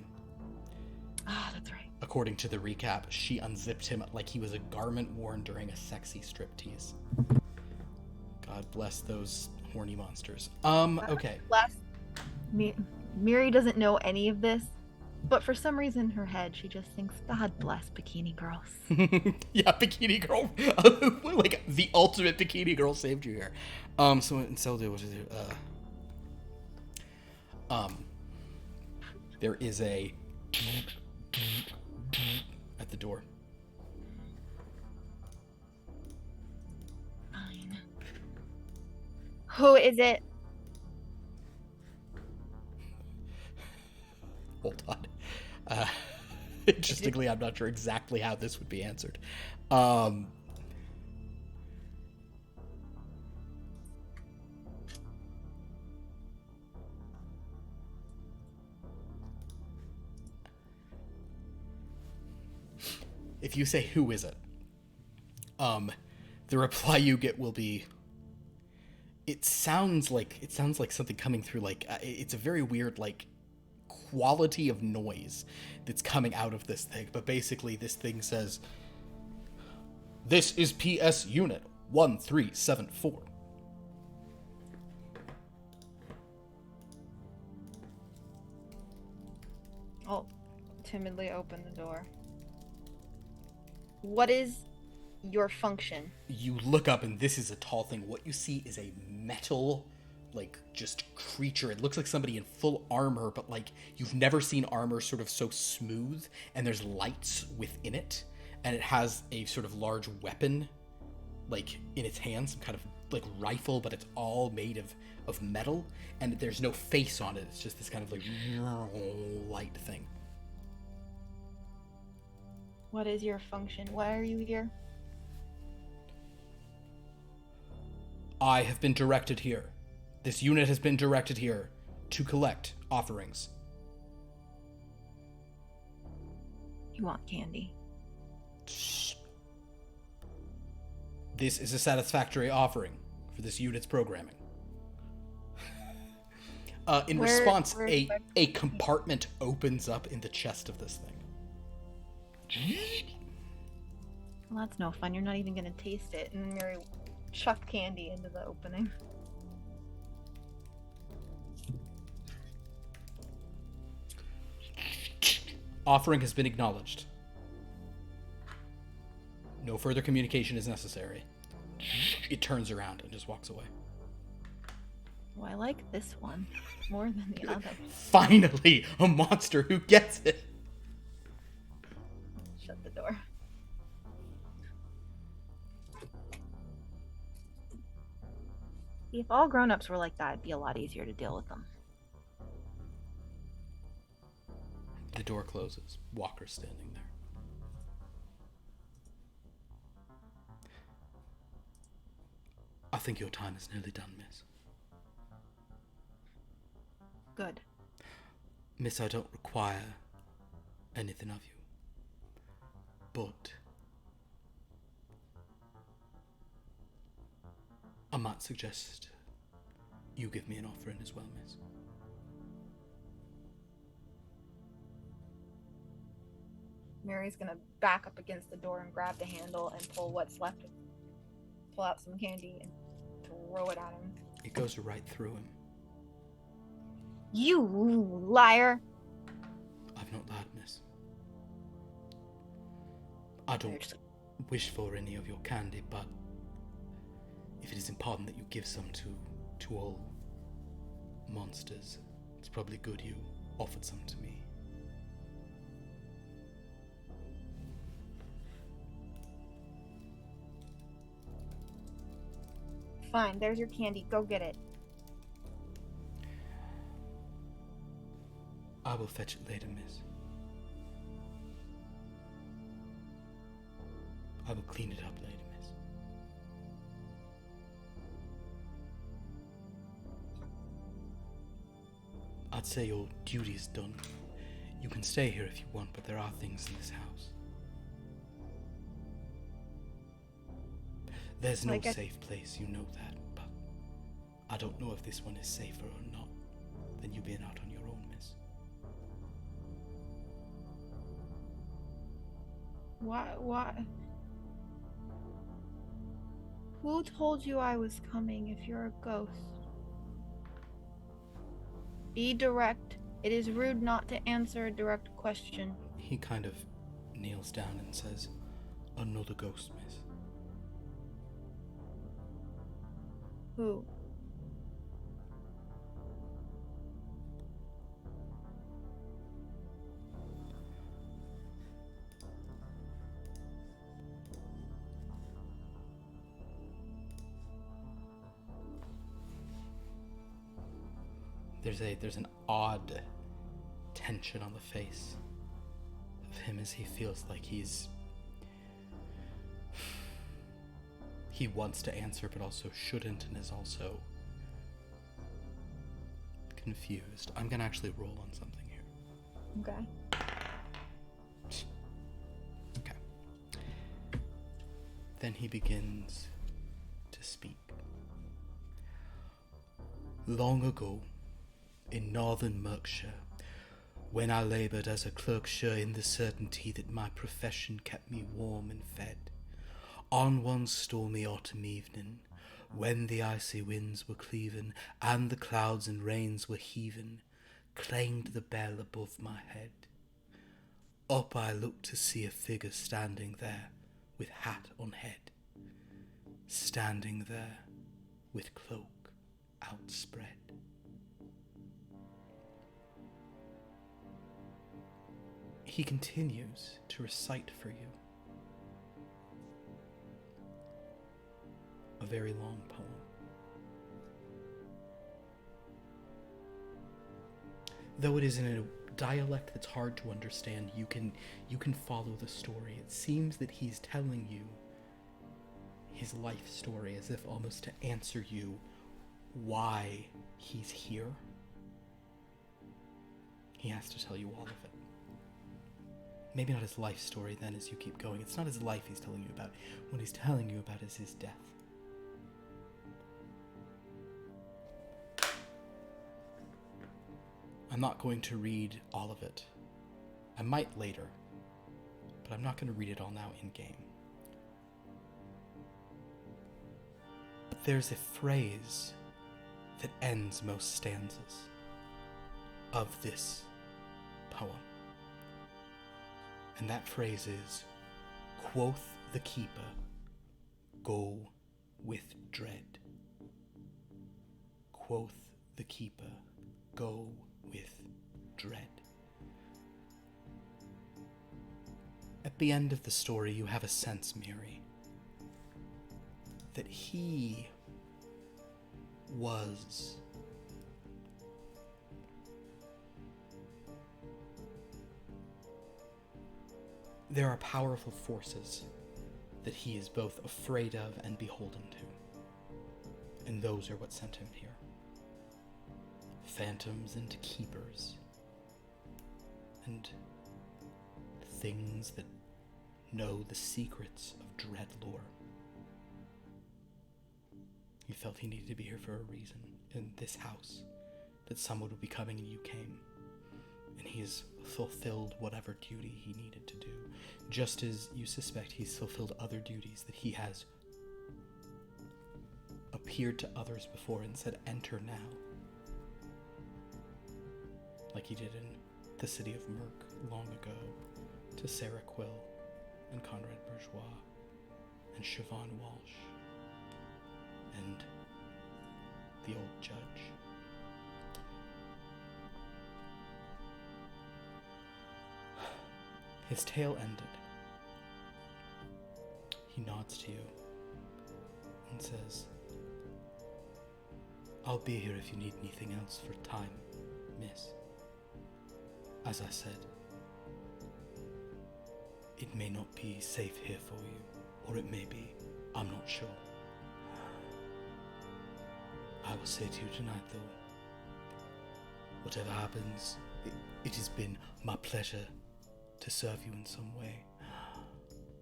Ah, that's right.
According to the recap, she unzipped him like he was a garment worn during a sexy striptease. God bless those horny monsters. Okay.
Miri doesn't know any of this, but for some reason in her head, she just thinks, God bless bikini girls.
Yeah, bikini girl. Like, the ultimate bikini girl saved you here. So in Zelda, what is it? There is a at the door.
Fine. Who is it?
Hold on. Interestingly, I'm not sure exactly how this would be answered. If you say, who is it? The reply you get will be, it sounds like something coming through, like, it's a very weird, like, quality of noise that's coming out of this thing. But basically, this thing says, this is PS Unit 1374.
I'll timidly open the door. What is your function?
You look up, and this is a tall thing. What you see is a metal, like, just creature. It looks like somebody in full armor, but, like, you've never seen armor sort of so smooth, and there's lights within it, and it has a sort of large weapon, like, in its hand, some kind of, like, rifle, but it's all made of metal, and there's no face on it. It's just this kind of, like, light thing.
What is your function? Why are you here?
I have been directed here. This unit has been directed here to collect offerings.
You want candy.
This is a satisfactory offering for this unit's programming. In response, a compartment opens up in the chest of this thing.
Well, that's no fun. You're not even gonna taste it. And Mary chucked candy into the opening.
Offering has been acknowledged. No further communication is necessary. It turns around and just walks away.
Oh, I like this one more than the other.
Finally, a monster who gets it.
Shut the door. If all grown-ups were like that, it'd be a lot easier to deal with them.
The door closes. Walker's standing there. I think your time is nearly done, miss.
Good.
Miss, I don't require anything of you. But I might suggest you give me an offering as well, miss.
Mary's gonna back up against the door and grab the handle and pull what's left pull out some candy and throw it at him.
It goes right through him.
You liar!
I've not lied, miss. I don't wish for any of your candy, but if it is important that you give some to all monsters, it's probably good you offered some to me.
Fine, there's your candy. Go get it.
I will fetch it later, miss. I will clean it up later, miss. I'd say your duty's done. You can stay here if you want, but there are things in this house. There's no safe place, you know that, but I don't know if this one is safer or not than you being out on your own, miss.
Why? Who told you I was coming if you're a ghost? Be direct. It is rude not to answer a direct question.
He kind of kneels down and says, "Another ghost, miss."
Who?
There's an odd tension on the face of him as he feels like he wants to answer but also shouldn't, and is also confused. I'm gonna actually roll on something here.
Okay.
Okay. Then he begins to speak. Long ago, in northern Merkshire, when I laboured as a clerkshire in the certainty that my profession kept me warm and fed, on one stormy autumn evening, when the icy winds were cleaving and the clouds and rains were heaving, clanged the bell above my head. Up I looked to see a figure standing there with hat on head, standing there with cloak outspread. He continues to recite for you a very long poem. Though it is in a dialect that's hard to understand, you can follow the story. It seems that he's telling you his life story, as if almost to answer you why he's here. He has to tell you all of it. Maybe not his life story then as you keep going. It's not his life he's telling you about. What he's telling you about is his death. I'm not going to read all of it. I might later, but I'm not going to read it all now in-game. But there's a phrase that ends most stanzas of this poem. And that phrase is, "Quoth the keeper, go with dread." Quoth the keeper, go with dread. At the end of the story, you have a sense, Miri, that he was there are powerful forces that he is both afraid of and beholden to. And those are what sent him here. Phantoms and keepers. And things that know the secrets of dread lore. He felt he needed to be here for a reason in this house. That someone would be coming and you came. And he has fulfilled whatever duty he needed to do. Just as you suspect he's fulfilled other duties that he has appeared to others before and said, "Enter now." Like he did in the city of Merc long ago, to Sarah Quill and Conrad Bourgeois and Siobhan Walsh and the old judge. His tale ended. He nods to you and says, "I'll be here if you need anything else for time, miss. As I said, it may not be safe here for you, or it may be, I'm not sure. I will say to you tonight, though, whatever happens, it has been my pleasure to serve you in some way.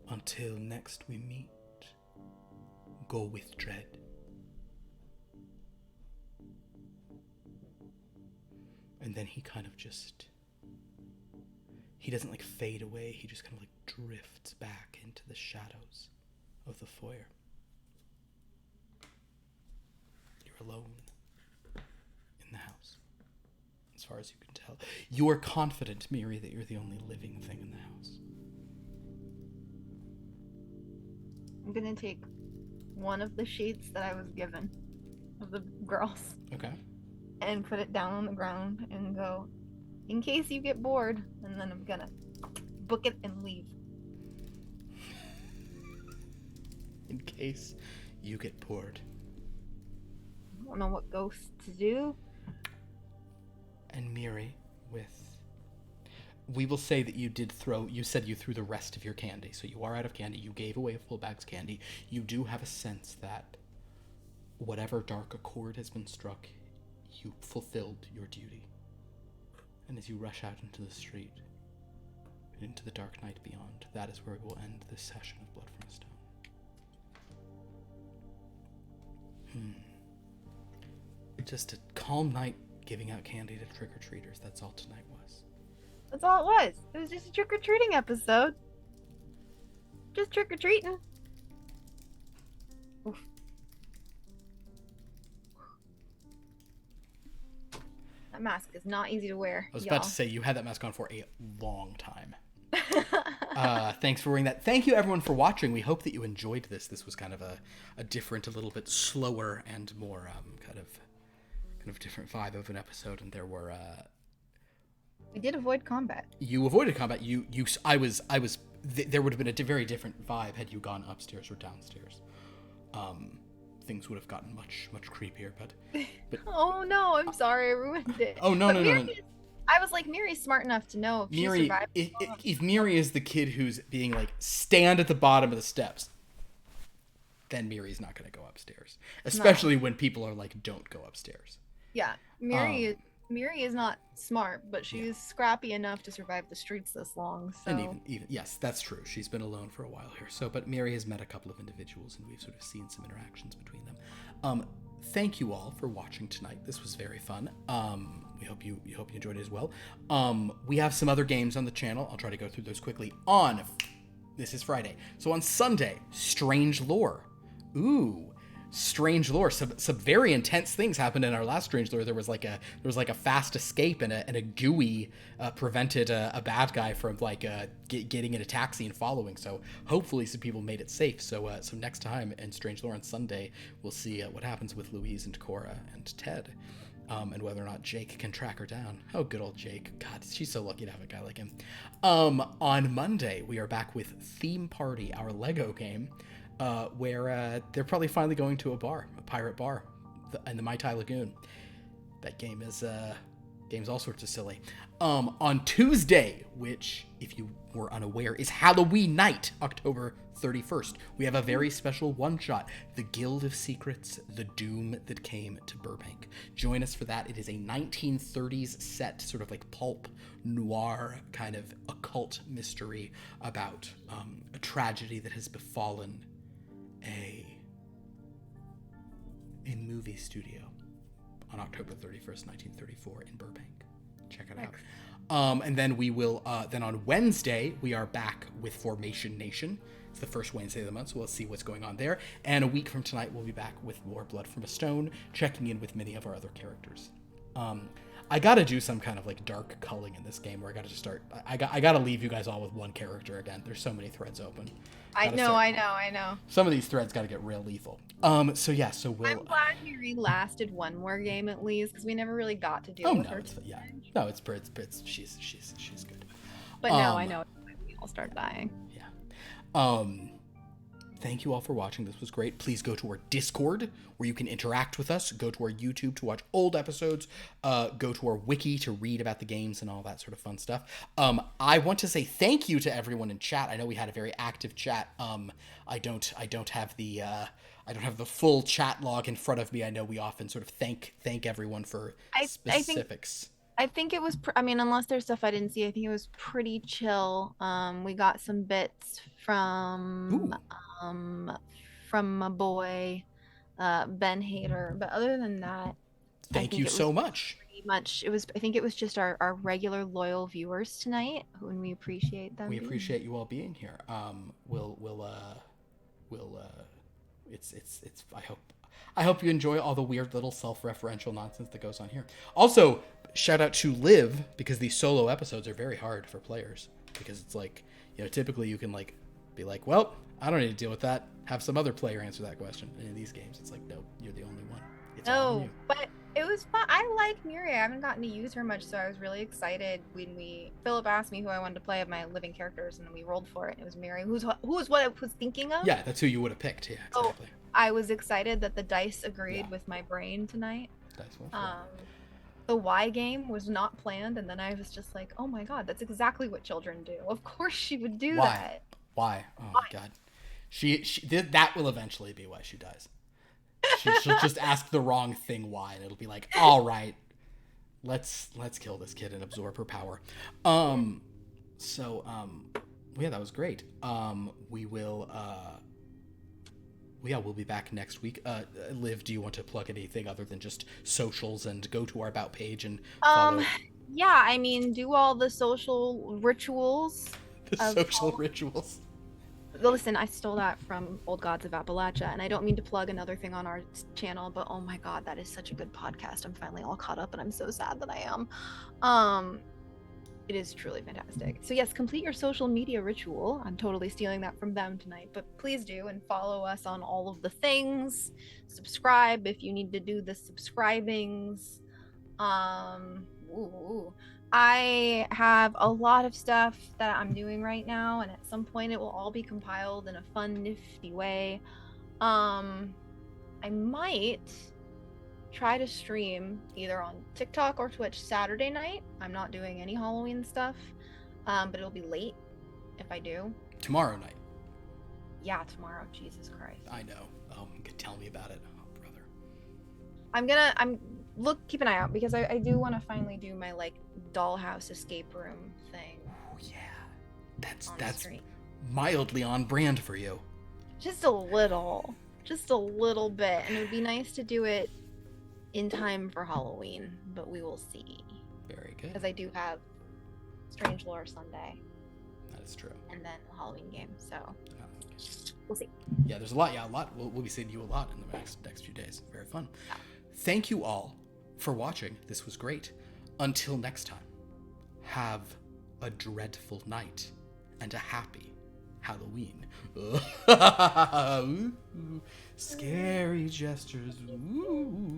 Until next we meet, go with dread." And then he kind of just, he doesn't like fade away, he just kind of like drifts back into the shadows of the foyer. You're alone in the house, as far as you can tell. You are confident, Miri, that you're the only living thing in the house.
I'm gonna take one of the sheets that I was given of the girls.
Okay.
And put it down on the ground and go, "In case you get bored," and then I'm gonna book it and leave.
In case you get bored.
I don't know what ghosts do.
And Miri, we will say that you said you threw the rest of your candy, so you are out of candy. You gave away a full bag's candy. You do have a sense that whatever dark accord has been struck, you fulfilled your duty. And as you rush out into the street, and into the dark night beyond, that is where we will end this session of Blood from a Stone. Just a calm night giving out candy to trick-or-treaters. That's all tonight was.
That's all it was. It was just a trick-or-treating episode. Just trick-or-treating. Oof. That mask is not easy to wear.
I was about to say, you had that mask on for a long time. Thanks for wearing that. Thank you, everyone, for watching. We hope that you enjoyed this. This was kind of a different, a little bit slower, and more kind of different vibe of an episode. And there were
we did avoid combat.
You avoided combat. There would have been a very different vibe had you gone upstairs or downstairs. Things would have gotten much creepier, but
Oh no, I'm sorry, I ruined it.
Oh no, no.
I was like, Miri's smart enough to know if she survived.
If Miri is the kid who's being like, stand at the bottom of the steps, then Miri's not going to go upstairs. Especially when people are like, don't go upstairs.
Yeah, Miri is not smart, but she's scrappy enough to survive the streets this long. So.
And even yes, that's true. She's been alone for a while here. But Miri has met a couple of individuals, and we've sort of seen some interactions between them. Thank you all for watching tonight. This was very fun. We hope you enjoyed it as well. We have some other games on the channel. I'll try to go through those quickly. This is Friday, so on Sunday, Strange Lore. Ooh. Strange Lore. Some very intense things happened in our last Strange Lore. There was like a fast escape, and a GUI prevented a bad guy from getting in a taxi and following. So hopefully some people made it safe. So next time in Strange Lore on Sunday, we'll see what happens with Louise and Cora and Ted, and whether or not Jake can track her down. Oh, good old Jake. God, she's so lucky to have a guy like him. On Monday, we are back with Theme Party, our Lego game. Where they're probably finally going to a pirate bar, in the Mai Tai Lagoon. That game is game's all sorts of silly. On Tuesday, which, if you were unaware, is Halloween night, October 31st, we have a very special one-shot, The Guild of Secrets, The Doom That Came to Burbank. Join us for that. It is a 1930s set, sort of like pulp noir kind of occult mystery about a tragedy that has befallen a movie studio on October 31st, 1934 in Burbank. Check it out. And then we will, then on Wednesday, we are back with Formation Nation. It's the first Wednesday of the month, so we'll see what's going on there. And a week from tonight, we'll be back with more Blood from a Stone, checking in with many of our other characters. I gotta do some kind of like dark culling in this game where I gotta just start. I gotta leave you guys all with one character again. There's so many threads open.
I know.
Some of these threads gotta get real lethal. So we'll.
I'm glad Miri lasted one more game at least, because we never really got to deal with her.
It's she's good.
But now I know we all start dying.
Yeah. Thank you all for watching. This was great. Please go to our Discord where you can interact with us. Go to our YouTube to watch old episodes. Go to our wiki to read about the games and all that sort of fun stuff. I want to say thank you to everyone in chat. I know we had a very active chat. I don't have the full chat log in front of me. I know we often sort of thank everyone for specifics.
I think it was, unless there's stuff I didn't see, I think it was pretty chill. We got some bits from my boy, Ben Hader. But other than that,
thank you so much.
Pretty much, I think it was just our regular loyal viewers tonight, and we appreciate them.
We appreciate you all being here. I hope you enjoy all the weird little self-referential nonsense that goes on here. Also, shout out to Liv, because these solo episodes are very hard for players, because it's like, typically you can like be like, well, I don't need to deal with that. Have some other player answer that question. And in these games, it's like, no, you're the only one. It's all on you.
But it was fun. I like Miri. I haven't gotten to use her much, so I was really excited when Philip asked me who I wanted to play of my living characters, and then we rolled for it. It was Miri, who was what I was thinking of.
Yeah, that's who you would have picked. Yeah, exactly.
So I was excited that the dice agreed with my brain tonight. The Y game was not planned, and then I was just like, oh my god, that's exactly what children do. Of course she would do that.
Why? Oh my god. That will eventually be why she dies. She'll just ask the wrong thing why, and it'll be like, all right, let's kill this kid and absorb her power. Yeah, that was great. We'll be back next week. Liv, do you want to plug anything other than just socials and go to our About page and follow?
Yeah, do all the social rituals.
Rituals.
Listen, I stole that from Old Gods of Appalachia, and I don't mean to plug another thing on our channel, but oh my god, that is such a good podcast. I'm finally all caught up, and I'm so sad that I am. It is truly fantastic. So yes, complete your social media ritual. I'm totally stealing that from them tonight, but please do, and follow us on all of the things. Subscribe if you need to do the subscribings. I have a lot of stuff that I'm doing right now, and at some point it will all be compiled in a fun, nifty way. I might try to stream either on TikTok or Twitch Saturday night. I'm not doing any Halloween stuff, but it'll be late if I do.
Tomorrow night.
Yeah, tomorrow. Jesus Christ.
I know. Tell me about it, brother.
Keep an eye out, because I do want to finally do my like dollhouse escape room thing.
Oh yeah, that's mildly on brand for you.
Just a little bit, and it would be nice to do it in time for Halloween, but we will see.
Very good.
Because I do have Strange Lore Sunday.
That is true.
And then the Halloween game, so we'll see.
Yeah, there's a lot. Yeah, a lot. We'll be seeing you a lot in the next few days. Very fun. Yeah. Thank you all for watching. This was great. Until next time, have a dreadful night and a happy Halloween. Scary gestures. Ooh.